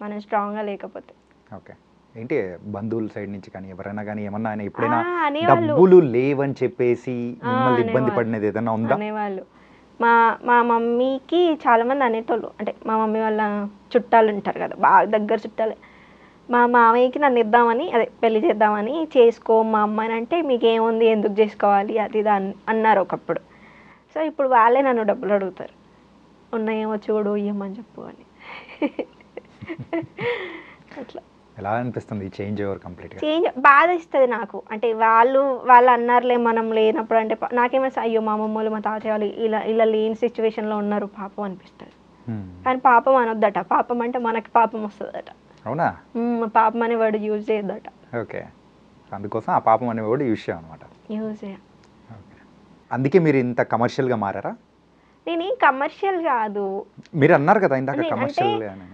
మనం స్ట్రాంగ్గా లేకపోతే. ఓకే. ఏంటి బంధువుల సైడ్ నుంచి కానీ ఎవరైనా కానీ ఏమన్నా ఆయన ఎప్పుడైనా అనేవాళ్ళు. డబ్బులు లేవని చెప్పేసి మిమ్మల్ని ఇబ్బంది పడినది ఏదైనా ఉందా? అనేవాళ్ళు. మా మమ్మీకి చాలామంది అనేటోళ్ళు, అంటే మా మమ్మీ వాళ్ళ చుట్టాలు ఉంటారు కదా, బాగా దగ్గర చుట్టాలు. మా మామయ్యకి నన్ను ఇద్దామని, అదే పెళ్లి చేద్దామని, చేసుకో మా అమ్మాయిని అంటే మీకేముంది ఎందుకు చేసుకోవాలి అది ఇది అన్నారు ఒకప్పుడు. సో ఇప్పుడు వాళ్ళే నన్ను డబ్బులు అడుగుతారు, ఉన్నాయేమో చూడు ఇవ్వమని చెప్పు అని. అట్లా ఎలా అనిపిస్తుంది చేంజ్ ఓవర్ కంప్లీట్గా? చేంజ్ బాధ ఇస్తుంది నాకు. అంటే వాళ్ళు అన్నారులే మనం లేనప్పుడు, అంటే నాకేమో అయ్యో మా అమ్మమ్మలు మా తాతయ్య వాళ్ళు ఇలా లేని సిచ్యువేషన్లో ఉన్నారు పాపం అనిపిస్తుంది. కానీ పాపం అనొద్దట, పాపం అంటే మనకి పాపం వస్తుందట. అవునా? పాపం అనే వర్డ్ యూజ్ చేయొద్దట. ఓకే. అందుకోసం ఆ పాపం అనే వర్డ్ యూజ్ చేయమన్నమాట. యూజ్ చేయ. ఓకే. అందుకే మీరు ఇంత కమర్షియల్గా మారారా? నేనేం కమర్షియల్ కాదు. మీరు అన్నారు కదా ఇందాక అంటే కమర్షియల్ అని.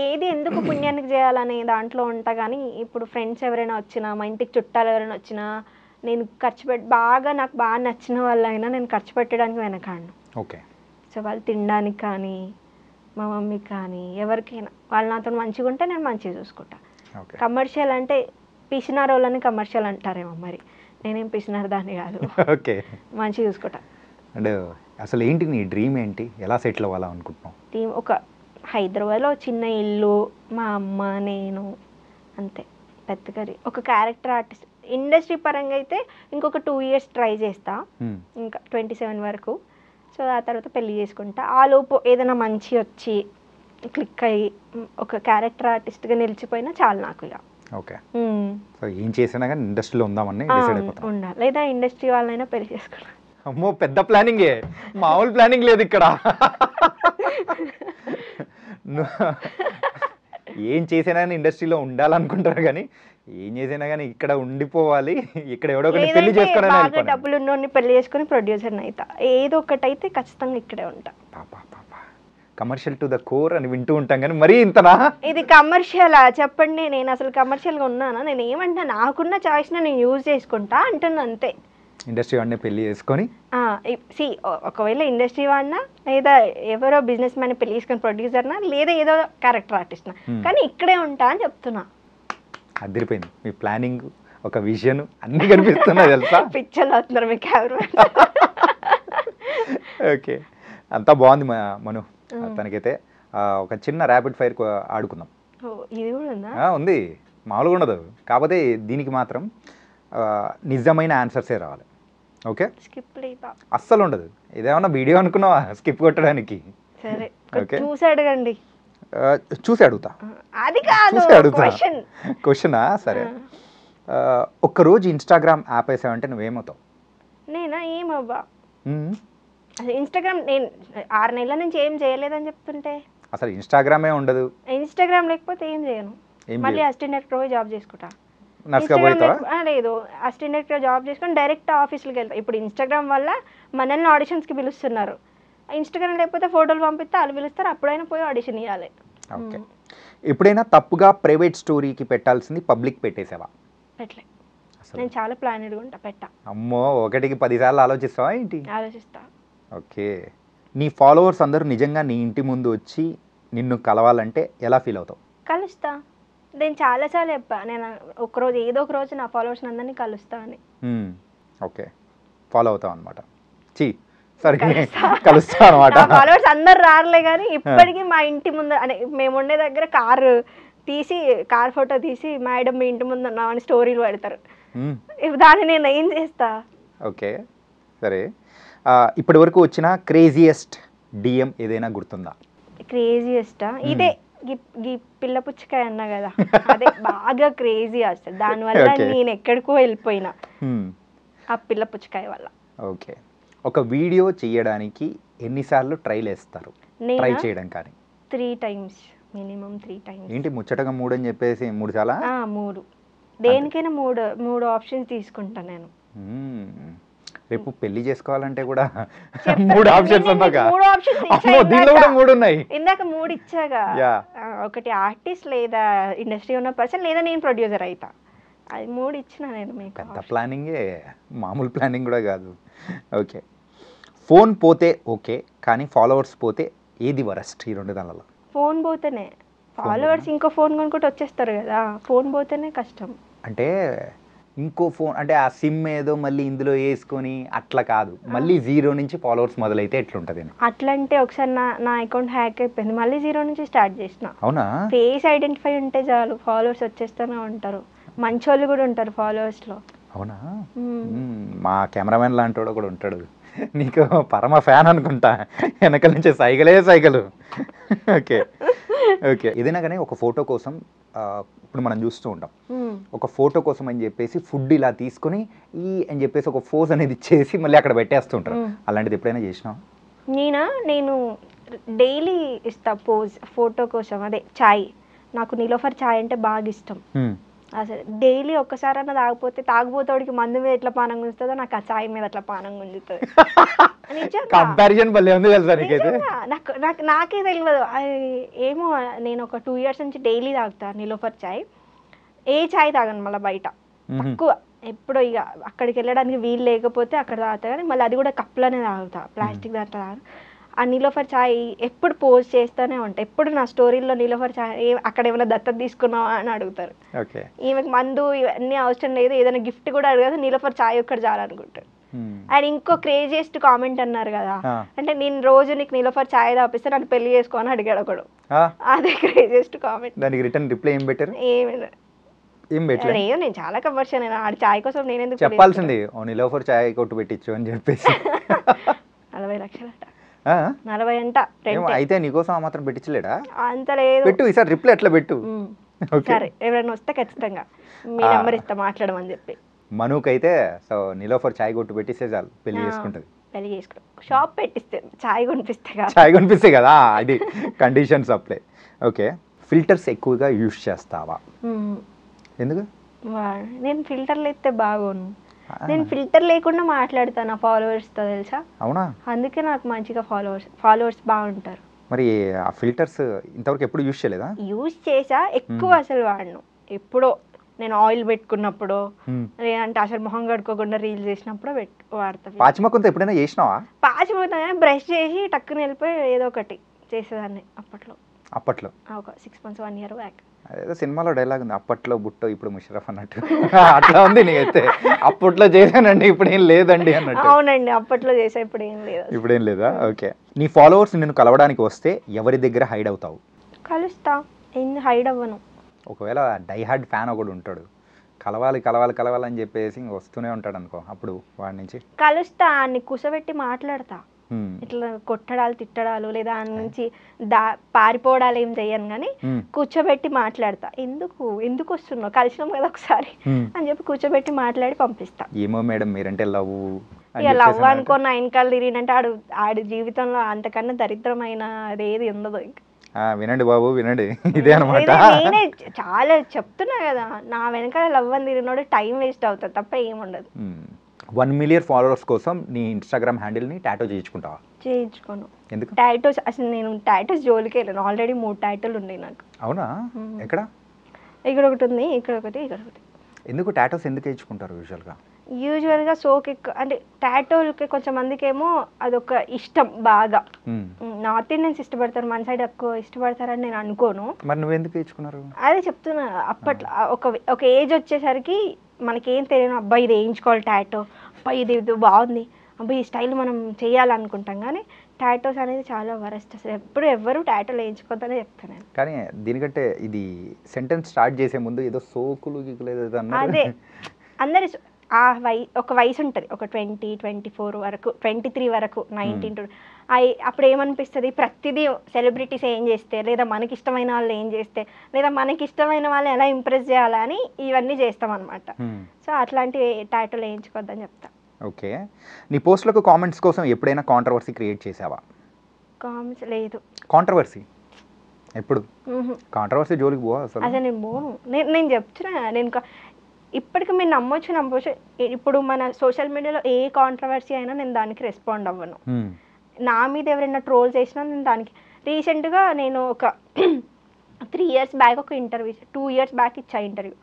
ఏది ఎందుకు పుణ్యానికి చేయాలనే దాంట్లో ఉంటా. కానీ ఇప్పుడు ఫ్రెండ్స్ ఎవరైనా వచ్చినా, మా ఇంటికి చుట్టాలు ఎవరైనా వచ్చినా, నేను నాకు బాగా నచ్చిన వాళ్ళైనా నేను ఖర్చు పెట్టడానికి వెనకాడను. ఓకే. సో వాళ్ళు తినడానికి కానీ, మా మమ్మీకి కానీ, ఎవరికైనా వాళ్ళు నాతో మంచిగా ఉంటే నేను మంచిగా చూసుకుంటా. ఓకే. కమర్షియల్ అంటే పిసినారు వాళ్ళని కమర్షియల్ అంటారేమో, మరి నేనేం పిసినారు దాన్ని కాదు. ఓకే. మంచిగా చూసుకుంటా. అంటే అసలు ఏంటి నీ డ్రీమ్ ఏంటి? ఎలా సెటిల్ అవ్వాలా అనుకుంటున్నావు? ఒక హైదరాబాద్లో చిన్న ఇల్లు, మా అమ్మ నేను, అంతే. పెద్దగా ఒక క్యారెక్టర్ ఆర్టిస్ట్. ఇండస్ట్రీ పరంగా అయితే ఇంకొక 2 years ట్రై చేస్తా, ఇంకా 27 వరకు. సో ఆ తర్వాత పెళ్లి చేసుకుంటా. ఆ లోపు ఏదైనా మంచి వచ్చి క్లిక్ అయ్యి ఒక క్యారెక్టర్ ఆర్టిస్ట్గా నిలిచిపోయినా చాలు నాకు ఇక. ఓకే. సో ఏం చేసినా కానీ ఇండస్ట్రీలో ఉందామని డిసైడ్ అయిపోతాం. ఉండాలి, లేదా ఇండస్ట్రీ వాళ్ళైనా పెళ్లి చేసుకున్నా. అమ్మో పెద్ద ప్లానింగే, మామూలు ప్లానింగ్ లేదు ఇక్కడ. ఏం చేసినా కానీ ఇండస్ట్రీలో ఉండాలనుకుంటారు, కానీ ఏం చేసినా కానీ ఇక్కడ ఉండిపోవాలి, ఇక్కడ ఎవడో ఒకటి పెళ్లి చేసుకోవాలని బాగా డబ్బులు ఉన్నోడిని పెళ్లి చేసుకుని ప్రొడ్యూసర్ని అవుతా, ఏదో ఒకటి అయితే ఖచ్చితంగా ఇక్కడే ఉంటా. కమర్షియల్ టు ద కోర్ అని వింటూ ఉంటాం కానీ మరీ ఇంతనా? ఇది కమర్షియలా చెప్పండి? నేను అసలు కమర్షియల్గా ఉన్నానా? నేను ఏమంటా, నాకున్న చాయిస్ని నేను యూజ్ చేసుకుంటా అంటున్నా అంతే. ఇండస్ట్రీ వాడిని పెళ్లి చేసుకొని ఒకవేళ ఇండస్ట్రీ వాడినా, లేదా ఎవరో బిజినెస్ మ్యాన్ పెళ్లి చేసుకొని ప్రొడ్యూసర్నా, లేదా ఏదో క్యారెక్టర్ ఆర్టిస్ట్నా, కానీ ఇక్కడే ఉంటా అని చెప్తున్నా. అదిరిపోయింది మీ ప్లానింగ్, ఒక విజన్ అన్ని కనిపిస్తున్నాయి తెలుసా? పిక్చర్లు అవుతున్నారు మీ కెమెరా. ఓకే, అంతా బాగుంది మను. తనకైతే ఒక చిన్న ర్యాపిడ్ ఫైర్ ఆడుకుందాం. ఇది కూడా ఉందా? ఉంది, మామూలుగా ఉండదు. కాకపోతే దీనికి మాత్రం నిజమైన ఆన్సర్సే రావాలి. ఓకే, అస్సలు ఉండదు. ఇదేమన్నా వీడియో అనుకున్నావా స్కిప్ కొట్టడానికి? సరే, చూసి అడగండి. చూసి అడుగుతా. అది కాదు క్వశ్చనా? సరే, ఒక్కరోజు ఇన్స్టాగ్రామ్ యాప్ వేసావంటే నువ్వేమవుతావు? నేనా? ఏమవ్వా. ఇన్స్టాగ్రామ్ నేను 6 నెలల నుంచి ఏం చేయలేదని చెప్తుంటే అసలు ఇన్స్టాగ్రామే ఉండదు. ఇన్స్టాగ్రామ్ లేకపోతే ఏం చేయను. మళ్ళీ అసిస్టెంట్ డైరెక్టర్ జాబ్ చేసుకుంటా. లేదు, అసిస్టెంట్ డైరెక్టర్ జాబ్ చేసుకుని డైరెక్ట్ ఆఫీస్కి వెళ్తా. ఇప్పుడు ఇన్స్టాగ్రామ్ వల్ల మనల్ని ఆడిషన్స్కి పిలుస్తున్నారు. ఇన్స్టాగ్రామ్ లేకపోతే ఫోటోలు పంపిస్తే వాళ్ళు పిలుస్తారు, అప్పుడైనా పోయి ఆడిషన్ ఇవ్వాలి. ఓకే, ఎప్పుడైనా తప్పుగా ప్రైవేట్ స్టోరీకి పెట్టాల్సింది పబ్లిక్ పెట్టేసావా? పెట్టలే. నేను చాలా ప్లానెడ్గా ఉంటా. పెట్టా. అమ్మో, 1కి 10 సార్లు ఆలోచిస్తావా ఏంటి? ఆలోచిస్తా. ఓకే, నీ ఫాలోవర్స్ అందరూ నిజంగా నీ ఇంటి ముందు వచ్చి నిన్ను కలవాలంటే ఎలా ఫీల్ అవుతావు? కలుస్తా. నేను చాలాసార్లు చెప్పా, నేను ఒకరోజు ఏదో ఒక రోజు నా ఫాలోవర్స్ అందరినీ కలుస్తా అని. ఓకే, ఫాలో అవుతావు అనమాట. కలుస్తా అనమాట. ఫాలోవర్స్ అందరు రారులే, కానీ ఇప్పటికీ మా ఇంటి ముందు, అంటే మేము ఉండే దగ్గర కార్ ఫోటో తీసి మేడం మీ ఇంటి ముందు ఉన్నామని స్టోరీలు పెడతారు. దాన్ని నేను ఏం చేస్తా? ఓకే, సరే, ఇప్పటి వరకు వచ్చిన క్రేజియస్ట్ డిఎం ఏదైనా గుర్తుందా? క్రేజియస్టా? ఇదే ఈ పిల్ల పుచ్చకాయ అన్నా కదా, అదే బాగా క్రేజీ అసలు. దానివల్ల నేను ఎక్కడికో వెళ్ళిపోయినా, ఆ పిల్ల పుచ్చకాయ వల్ల. ఓకే, ఒక వీడియో చేయడానికి ఎన్నిసార్లు ట్రైల్ వేస్తారు? ట్రై చేయడం కానీ 3 times, మినిమం 3 times. ఏంటి ముచ్చటగా 3 అని చెప్పేసి 3 చాలా? 3, దేనికైనా 3 ఆప్షన్స్ తీసుకుంటా నేను. రేపు పెళ్లి చేసుకోవాలంటే కూడా చెప్తా. 3 ఆప్షన్స్ నేను ఉన్నాక నీకు 3 options ఇచ్చా అమ్మో, దీనిలో కూడా 3 ఉన్నాయి. ఇందాక 3 ఇచ్చాగా. యా ఒకటి ఆర్టిస్ట్ లేదా ఇండస్ట్రీ ఉన్న పర్సన్ లేదా నేను ప్రొడ్యూసర్ అవుతా. అది 3 ఇచ్చిన నేను మీకు. పెద్ద ప్లానింగే, మామూలు ప్లానింగ్ కూడా కాదు. ఓకే, ఫోన్ పోతే ఓకే, కానీ ఫాలోవర్స్ పోతే ఏది వరస్ట్ ఈ 2 దానిలో? ఫోన్ పోతేనే. ఫాలోవర్స్ ఇంకో ఫోన్ కొనుక్కుంటూ వచ్చేస్తారు కదా, ఫోన్ పోతేనే కష్టం. అంటే ఇంకో ఫోన్ అంటే ఆ సిమ్ ఏదో మళ్ళీ ఇందులో వేసుకొని అట్లా కాదు, మళ్ళీ 0 నుంచి ఫాలోవర్స్ మొదలైతే ఎట్లుంటుంది? అట్లా అంటే ఒకసారి నా అకౌంట్ హ్యాక్ అయిపోయింది, మళ్ళీ 0 నుంచి స్టార్ట్ చేసిన. అవునా? ఫేస్ ఐడెంటిఫై ఉంటే చాలు, ఫాలోవర్స్ వచ్చేస్తూనే ఉంటారు. మంచోళ్ళు కూడా ఉంటారు ఫాలోవర్స్లో. అవునా? మా కెమెరామెన్ లాంటి వాడు కూడా ఉంటాడు, నీకు పరమ ఫ్యాన్ అనుకుంటా, వెనకాల నుంచి సైకిలు. ఓకే ఓకే, ఏదైనా కానీ ఒక ఫోటో కోసం ఇప్పుడు మనం చూస్తూ ఉంటాం, ఒక ఫోటో కోసం అని చెప్పేసి ఫుడ్ ఇలా తీసుకొని అని చెప్పేసి ఒక ఫోజ్ అనేది ఇచ్చేసి మళ్ళీ అక్కడ పెట్టేస్తుంటారు. అలాంటిది ఎప్పుడైనా చేసినావా? నేను డైలీ ఇస్తా పోజ్ ఫోటో కోసం. అదే చాయ్, నాకు నిలోఫర్ చాయ్ అంటే బాగా ఇష్టం. అసలు డైలీ ఒక్కసారన్నా తాగుపోతాడికి మందు మీద ఎట్లా పానం గుంజుతుందో నాకు ఆ చాయ్ మీద అట్లా పానం గుంజుతుంది. కంపారిజన్ భలే ఉంది తెలుసా నీకైతే? నాకే తెలియదు ఏమో. నేను ఒక 2 years నుంచి డైలీ తాగుతా నిలోఫర్ చాయ్. ఏ చాయ్ తాగను మళ్ళీ బయట, తక్కువ. ఎప్పుడో ఇక అక్కడికి వెళ్ళడానికి వీలు లేకపోతే అక్కడ తాగుతా, కానీ మళ్ళీ అది కూడా కప్లోనే తాగుతా, ప్లాస్టిక్ దాంట్లో తాగు. ఆ నిలోఫర్ చాయ్ ఎప్పుడు పోస్ట్ చేస్తూనే ఉంటాయి. ఎప్పుడు నా స్టోరీలో నిలోఫర్ చాయ్ అక్కడ ఏమైనా దత్తత తీసుకున్నావా అని అడుగుతారు. ఈమెకు మందు ఇవన్నీ అవసరం లేదు, ఏదైనా గిఫ్ట్ కూడా అడగదు, నిలోఫర్ చాయ్ ఒక్కటి చాలనుకుంటారు. అండ్ ఇంకో క్రేజియస్ట్ కామెంట్ అన్నారు కదా, అంటే నేను రోజు నీకు నిలోఫర్ చాయ్ తాపిస్తే నన్ను పెళ్లి చేసుకోని అడిగాడు ఒకడు. అదే క్రేజియస్ట్ కామెంట్. దానికి రిటర్న్ రిప్లై ఏం పెట్టారు? ఏం పెట్టలేదు. నేను చాలా కమర్షియల్, ఆడి చాయ్ కోసం నేను ఎందుకు చెప్పాల్సింది, నిలోఫర్ చాయ్ కొట్టు పెట్టించు అని చెప్పేసి. 40 లక్షలు 40 అంట. అయితే నీకోసం ఆ మాత్రం పెట్టించలేడా? అంత లేదు. పెట్టు, ఈసారి రిప్లై ఎట్లా పెట్టు. సరే, ఎవరైనా వస్తే ఖచ్చితంగా మీ నెంబర్ ఇస్తా మాట్లాడమని చెప్పి. మనుకైతే సో నిలోఫర్ చాయ్ కొట్టు పెట్టిస్తే చాలు, పెళ్లి చేసుకుంటది. పెళ్లి చేసుకో, షాప్ పెట్టిస్తే చాయ్ కొనిపిస్తే కదా, అది కండిషన్స్ అప్లై. ఓకే, ఫిల్టర్స్ ఎక్కువగా యూజ్ చేస్తావా? ఎందుకు? నేను ఫిల్టర్లు అయితే బాగోను. నేను ఫిల్టర్ లేకుండా మాట్లాడతాను ఫాలోవర్స్తో, తెలుసా? అవునా? అందుకే నాకు మంచిగా ఫాలోవర్స్ బాగుంటారు. మరి ఆ ఫిల్టర్స్ ఇంతవరకు ఎప్పుడు యూజ్ చేయలేదా? యూజ్ చేసా, ఎక్కువ అసలు వాడను. ఎప్పుడో నేను ఆయిల్ పెట్టుకున్నప్పుడు, లేదంటే అసలు మొహం కడుక్కోకుండా రీల్స్ చేసినప్పుడు వాడతా. పాచిమొక్కంతో ఎప్పుడైనా చేసినావా? పాచిమొక్క బ్రష్ చేసి టక్కున వెళ్ళిపోయి ఏదో ఒకటి చేసేదాన్ని అప్పట్లో. ఒక 6 months 1 year బ్యాక్. అదేదో సినిమాలో డైలాగ్ ఉంది, అప్పట్లో బుట్టో ఇప్పుడు ముషరఫ్ అన్నట్టు. అట్లా ఉంది నీకైతే. అప్పట్లో చేశానండి, ఇప్పుడు ఏం లేదండి అన్నట్టు. అవునండి, అప్పట్లో చేసా, ఇప్పుడు ఏం లేదా? ఓకే, నీ ఫాలోవర్స్ నిన్ను కలవడానికి వస్తే ఎవరి దగ్గర హైడ్ అవుతావు? కలుస్తా, హైడ్ అవ్వను. ఒకవేళ డైహార్డ్ ఫ్యాన్ ఒకడు ఉంటాడు, కలవాలి అని చెప్పేసి వస్తూనే ఉంటాడు అనుకో, అప్పుడు వాడి నుంచి కలుస్తా, అన్ని కూసబెట్టి మాట్లాడతా. ఇట్లా కొట్టడాలు తిట్టడాలు లేదా దాని నుంచి పారిపోవడాలు ఏం చెయ్యను, కానీ కూర్చోబెట్టి మాట్లాడతా. ఎందుకు వస్తున్నావు, కలిసినాం కదా ఒకసారి అని చెప్పి కూర్చోబెట్టి మాట్లాడి పంపిస్తా. ఏమో మేడం మీరంటే లవ్ అనుకో, 9 కాళ్ళు తిరిగినంటే ఆడి జీవితంలో అంతకన్నా దరిద్రమైన అదేది ఉండదు. వినండి బాబు, వినండి, ఇదే అనమాట. నేనే చాలా చెప్తున్నా కదా, నా వెనకాల లవ్ అని తిరిగినోడు టైం వేస్ట్ అవుతుంది తప్ప ఏముండదు. 1 million ఫాలోవర్స్ కోసం నీ ఇన్స్టాగ్రామ్ హ్యాండిల్ని టాటూ చేయించుకుంటావా? చేయించుకోను. ఎందుకు? టాటూస్ అసలు నేను టాటూస్ జోలికి వెళ్ళాను. ఆల్రెడీ 3 టాటూలు ఉన్నాయి నాకు. అవునా? ఎక్కడ? ఇక్కడ ఒకటి ఉంది, ఇక్కడ ఒకటి. ఎందుకు టాటూస్ ఎందుకు వేయించుకుంటారు యూజువల్గా సోక్ ఎక్కువ, అంటే టాటూలకి కొంచెం మందికి ఏమో అదొక ఇష్టం బాగా. నార్త్ ఇండియన్స్ ఇష్టపడతారు, మన సైడ్ ఎక్కువ ఇష్టపడతారని నేను అనుకోను. మరి నువ్వు ఎందుకు వేయించుకున్నారు? అదే చెప్తున్నా, అప్పట్లో ఒక ఏజ్ వచ్చేసరికి మనకేం తెలియను, అబ్బాయి ఇది వేయించుకోవాలి టాటూ, అబ్బాయి ఇది బాగుంది, అబ్బాయి ఈ స్టైల్ మనం చేయాలనుకుంటాం, కానీ టాటూస్ అనేది చాలా వరస్ట్. అసలు ఎప్పుడు ఎవరు టాటూలు వేయించుకోవద్దనే చెప్తాను నేను. కానీ దీనికంటే ఇది సెంటెన్స్ స్టార్ట్ చేసే ముందు ఏదో సోకులు అదే అందరి ఒక వయసు ఉంటుంది, ఒక 20, 24 వరకు, 23 వరకు, 19 అప్పుడు ఏమనిపిస్తుంది, ప్రతిదీ సెలబ్రిటీస్ ఏం చేస్తే, లేదా మనకి ఇష్టమైన వాళ్ళు ఏం చేస్తే, లేదా మనకి ఇష్టమైన వాళ్ళు ఎలా ఇంప్రెస్ చేయాలని ఇవన్నీ చేస్తాం అనమాట. సో అట్లాంటివి టాటూలు వేయించుకోవద్దని చెప్తా. ఓకే, నీ పోస్టులకు కామెంట్స్ కోసం ఎప్పుడైనా కాంట్రవర్సీ క్రియేట్ చేసావా? కామెంట్స్ లేదు. కాంట్రవర్సీ ఎప్పుడు? కాంట్రవర్సీ జోలికి పోవా అసలు? నేను పోను. నేను చెప్తున్నా, నేను ఇప్పటికి మీరు నమ్మొచ్చు. ఇప్పుడు మన సోషల్ మీడియాలో ఏ కాంట్రవర్సీ అయినా నేను దానికి రెస్పాండ్ అవ్వను. నా మీద ఎవరైనా ట్రోల్ చేసినా నేను దానికి రీసెంట్గా నేను ఒక 3 years బ్యాక్ ఒక ఇంటర్వ్యూ 2 years బ్యాక్ ఇచ్చా ఇంటర్వ్యూ.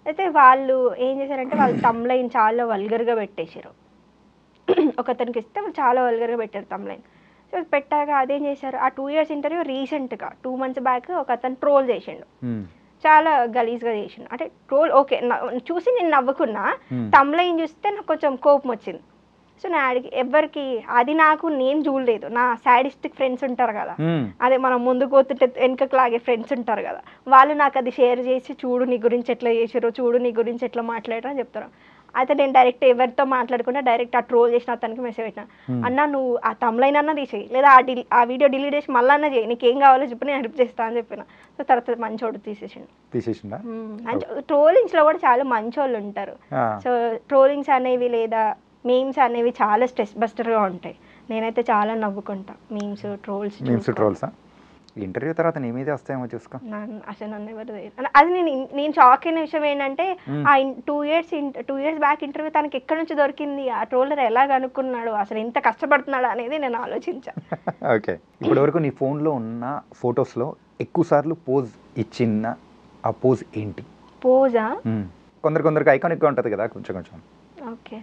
అయితే వాళ్ళు ఏం చేశారంటే వాళ్ళు తమ్లైన్ చాలా వల్గర్గా పెట్టేశారు. ఒకతనికి ఇస్తే వాళ్ళు చాలా వల్గర్గా పెట్టారు తమ్లైన్. సో పెట్టాక అదేం చేశారు, ఆ 2 years ఇంటర్వ్యూ రీసెంట్గా 2 months బ్యాక్ ఒక అతను ట్రోల్ చేసిండు, చాలా గలీజ్గా చేసిండు. అంటే ట్రోల్ ఓకే చూసి నేను నవ్వుకున్నా, తమ్లైన్ చూస్తే నాకు కొంచెం కోపం వచ్చింది. సో నేను అడిగి ఎవరికి అది నాకు నేను చూడలేదు, నా సాడిస్టిక్ ఫ్రెండ్స్ ఉంటారు కదా, అదే మనం ముందుకు పోతుంటే వెనుకకు లాగే ఫ్రెండ్స్ ఉంటారు కదా, వాళ్ళు నాకు అది షేర్ చేసి చూడు నీ గురించి ఎట్లా చేసారో, చూడు నీ గురించి ఎట్లా మాట్లాడారో అని చెప్తారు. అయితే నేను డైరెక్ట్ ఎవరితో మాట్లాడకుండా డైరెక్ట్ ఆ ట్రోల్ చేసిన అతనికి మెసేజ్ పెట్టినా, అన్న నువ్వు ఆ తమ్లైన్ అన్న తీసేయి, లేదా ఆ వీడియో డిలీట్ చేసి మళ్ళీ అన్న చేయి, నీకేం కావాలో చెప్పి నేను హెల్ప్ చేస్తా అని చెప్పిన. సో తర్వాత మంచోడు తీసేసిండా. ట్రోలింగ్స్లో కూడా చాలా మంచోళ్ళు ఉంటారు. సో ట్రోలింగ్స్ అనేవి లేదా మీమ్స్ అనేవి చాలా స్ట్రెస్ బస్టర్గా ఉంటాయి. నేనైతే చాలా నవ్వుకుంటా మీమ్స్ ట్రోల్స్. ఇంటర్వ్యూ తర్వాత నీ మీదే వస్తాయేమో చూసుకో. అసలు నన్ను ఎవరు అది నేను షాక్ అయిన విషయం ఏంటంటే ఆ 2 years బ్యాక్ ఇంటర్వ్యూ తనకి ఎక్కడి నుంచి దొరికింది, ఆ ట్రోలర్ ఎలా కనుక్కున్నాడు, అసలు ఎంత కష్టపడుతున్నాడు అనేది నేను ఆలోచించాను. ఓకే, ఇప్పటి వరకు నీ ఫోన్లో ఉన్న ఫొటోస్లో ఎక్కువ సార్లు పోజ్ ఇచ్చిన ఆ పోజ్ ఏంటి? పోజా కొందరికి ఐకానిక్గా ఉంటుంది కదా కొంచెం. ఓకే,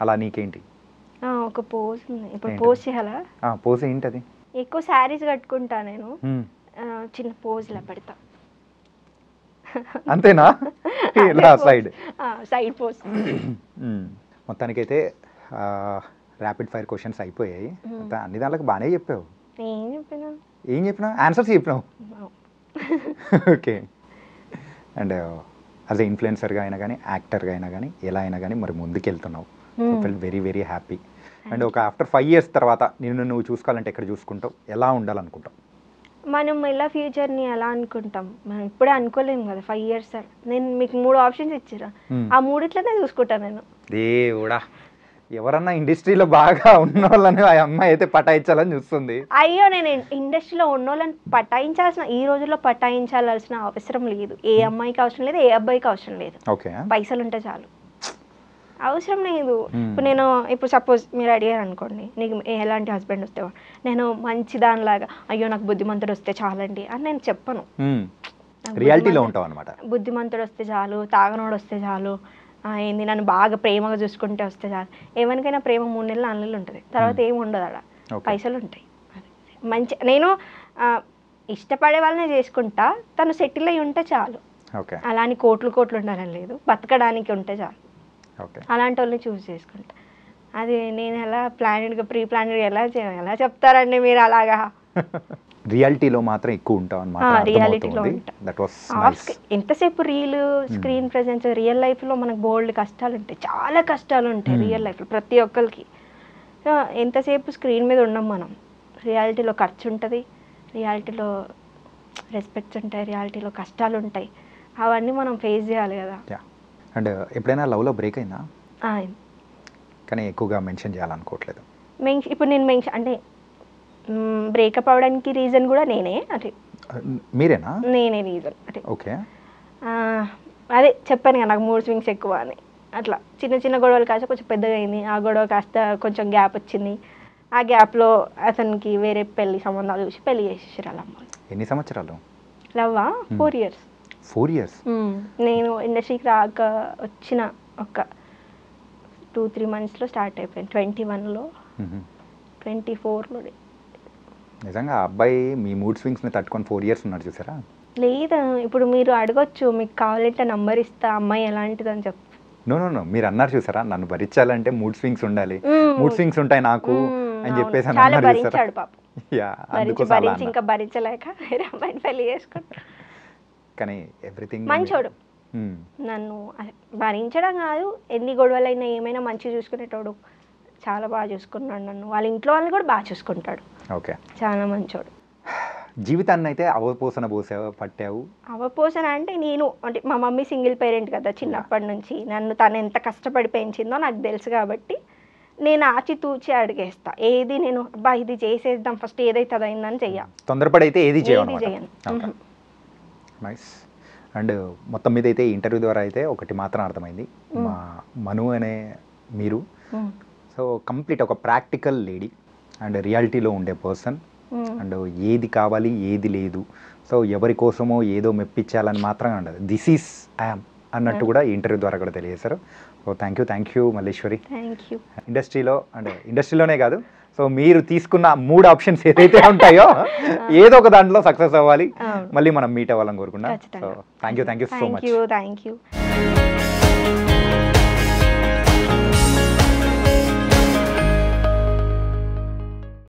అలా నీకేంటి? ఒక పోజ్ ఉంది, ఇప్పుడు పోజ్ చేయాలా? పోజ్ ఏంటి అది? ఎక్కువ శారీస్ కట్టుకుంటా నేను, చిన్న పోజ్లా పెడతా అంతేనా? Side pose. మొత్తానికైతే ర్యాపిడ్ ఫైర్ క్వశ్చన్స్ అయిపోయాయి. అన్ని దాంట్లోకి బాగానే చెప్పావు. ఏం చెప్పినా ఆన్సర్స్ చెప్పినావు. ఓకే, అండ్ యాజ్ ఎ ఇన్ఫ్లుయెన్సర్గా అయినా కానీ యాక్టర్గా అయినా కానీ ఎలా అయినా కానీ మరి ముందుకు వెళ్తున్నావు. ఫెల్ వెరీ వెరీ హ్యాపీ. అండ్ ఒక ఆఫ్టర్ 5 years తర్వాత నువ్వు చూసుకోవాలంటే ఎక్కడ చూసుకుంటావు, ఎలా ఉండాలనుకుంటావు? మనం ఎలా ఫ్యూచర్ని ఎలా అనుకుంటాం, మనం ఇప్పుడే అనుకోలేము కదా. 5 years నేను మీకు 3 options ఇచ్చిరా, ఆ 3 చూసుకుంటాను నేను. దేవుడా, ఎవరన్నా ఇండస్ట్రీలో బాగా ఉన్న వాళ్ళని ఆ అమ్మాయి అయితే పటాయించాలని చూస్తుంది. అయ్యో, నేను ఇండస్ట్రీలో ఉన్న వాళ్ళని ఈ రోజుల్లో పటాయించాల్సిన అవసరం లేదు. ఏ అమ్మాయికి అవసరం లేదు, ఏ అబ్బాయికి అవసరం లేదు. ఓకే, పైసలు ఉంటే చాలు, అవసరం లేదు. ఇప్పుడు సపోజ్ మీరు అడిగారు అనుకోండి, నీకు ఎలాంటి హస్బెండ్ వస్తే, నేను మంచి దానిలాగా అయ్యో నాకు బుద్ధిమంతుడు వస్తే చాలండి అని నేను చెప్పను. రియాలిటీలో ఉంటావు అన్నమాట. బుద్ధిమంతుడు వస్తే చాలు, తాగనోడు వస్తే చాలు, ఏంది నన్ను బాగా ప్రేమగా చూసుకుంటే వస్తే చాలు. ఎవరికైనా ప్రేమ 3 నెలలు 4 నెలలు ఉంటుంది, తర్వాత ఏమి ఉండదు. అలా పైసలు ఉంటాయి. మంచి నేను ఇష్టపడే వాళ్ళనే చేసుకుంటా, తను సెటిల్ అయ్యి ఉంటే చాలు. అలా అని కోట్లు ఉండాలని లేదు, బతకడానికి ఉంటే చాలు. అలాంటి వాళ్ళని చూస్ చేసుకుంటా. అది నేను ఎలా ప్రీ ప్లానెడ్గా ఎలా చెప్తారండి మీరు అలాగా? రియాలిటీలో మాత్రం ఎక్కువ ఉంటావు అన్నమాట. రియాలిటీలో ఎంతసేపు స్క్రీన్ ప్రెజెన్స్. రియల్ లైఫ్లో మనకు బోల్డ్ కష్టాలు ఉంటాయి, చాలా కష్టాలు ఉంటాయి రియల్ లైఫ్లో ప్రతి ఒక్కరికి. ఎంతసేపు స్క్రీన్ మీద ఉండం మనం. రియాలిటీలో ఖర్చు ఉంటుంది, రియాలిటీలో రెస్పెక్ట్స్ ఉంటాయి, రియాలిటీలో కష్టాలు ఉంటాయి. అవన్నీ మనం ఫేస్ చేయాలి కదా. అండ్ ఎప్పుడైనా లవ్లో బ్రేక్ అయిందా? కానీ ఎక్కువగా మెన్షన్ చేయాలనుకోవట్లేదు. ఇప్పుడు నేను అంటే బ్రేకప్ అవడానికి రీజన్ కూడా నేనే. అంటే మీరేనా? నేనే రీజన్. అంటే ఓకే, అదే చెప్పాను కదా నాకు మూడ్ స్వింగ్స్ ఎక్కువ అని. అట్లా చిన్న గొడవలు కాస్త కొంచెం పెద్దగా అయింది. ఆ గొడవ కాస్త కొంచెం గ్యాప్ వచ్చింది. ఆ గ్యాప్లో అతనికి వేరే పెళ్లి సంబంధాలు చూసి పెళ్లి చేసేసారు అలా. ఎన్ని సంవత్సరాలు లవ్వా? 4 years. 4 years? నేను ఇండస్ట్రీకి రాక వచ్చిన ఒక 2-3 monthsలో స్టార్ట్ అయిపోయింది. 21లో 24లో. నిజంగా అబ్బాయి మీ మూడ్ స్వింగ్స్ని తట్టుకొని 4 years ఉన్నాడు చూసారా? లేదా ఇప్పుడు మీరు అడగొచ్చు, మీకు కావాలంటే నంబర్ ఇస్తా, అమ్మాయి ఎలాంటిది అని చెప్పు. నో మీరు అన్నారు చూసారా, నన్ను భరించాలంటే మూడ్ స్వింగ్స్ ఉండాలి, మూడ్ స్వింగ్స్ ఉంటాయి నాకు అని చెప్పేసి భరించాడు పాప. భరించి ఇంకా భరించలేక వేరే అమ్మాయిని పెళ్లి చేసుకుంటాడు. కానీ ఎవ్రీథింగ్ మంచోడు. నన్ను భరించడం కాదు, ఎన్ని గొడవలైనా ఏమైనా మంచిగా చూసుకునేటోడు. చాలా బాగా చూసుకున్నాడు నన్ను. వాళ్ళ ఇంట్లో వాళ్ళని కూడా బాగా చూసుకుంటాడు. ఓకే, చాలా మంచోడు. జీవితాన్ని అయితే అవపోసన పట్టావు. అవపోసన అంటే అంటే మా మమ్మీ సింగిల్ పేరెంట్ కదా, చిన్నప్పటి నుంచి నన్ను తను ఎంత కష్టపడి పెంచిందో నాకు తెలుసు. కాబట్టి నేను ఆచితూచి అడిగేస్తా. ఏది నేను ఇది చేసేద్దాం ఫస్ట్, ఏదైతే అదైందని చెయ్య. తొందరపడి అయితే ఏది చేయను. నైస్. అండ్ మొత్తం మీద అయితే ఇంటర్వ్యూ ద్వారా అయితే ఒకటి మాత్రం అర్థమైంది, మా మను అనే మీరు సో కంప్లీట్ ఒక ప్రాక్టికల్ లేడీ అండ్ రియాలిటీలో ఉండే పర్సన్ అండ్ ఏది కావాలి ఏది లేదు, సో ఎవరి కోసమో ఏదో మెప్పించాలని మాత్రం ఉండదు, దిస్ ఈస్ ఐఎమ్ అన్నట్టు కూడా ఇంటర్వ్యూ ద్వారా కూడా తెలియజేశారు. So thank you Malleswari. Thank you. ఇండస్ట్రీలో అంటే ఇండస్ట్రీలోనే కాదు, సో మీరు తీసుకున్న 3 ఆప్షన్స్ ఏదైతే ఉంటాయో ఏదో ఒక దాంట్లో సక్సెస్ అవ్వాలి, మళ్ళీ మనం మీట్ అవ్వాలని కోరుకున్నాం. So thank you so much. Thank you.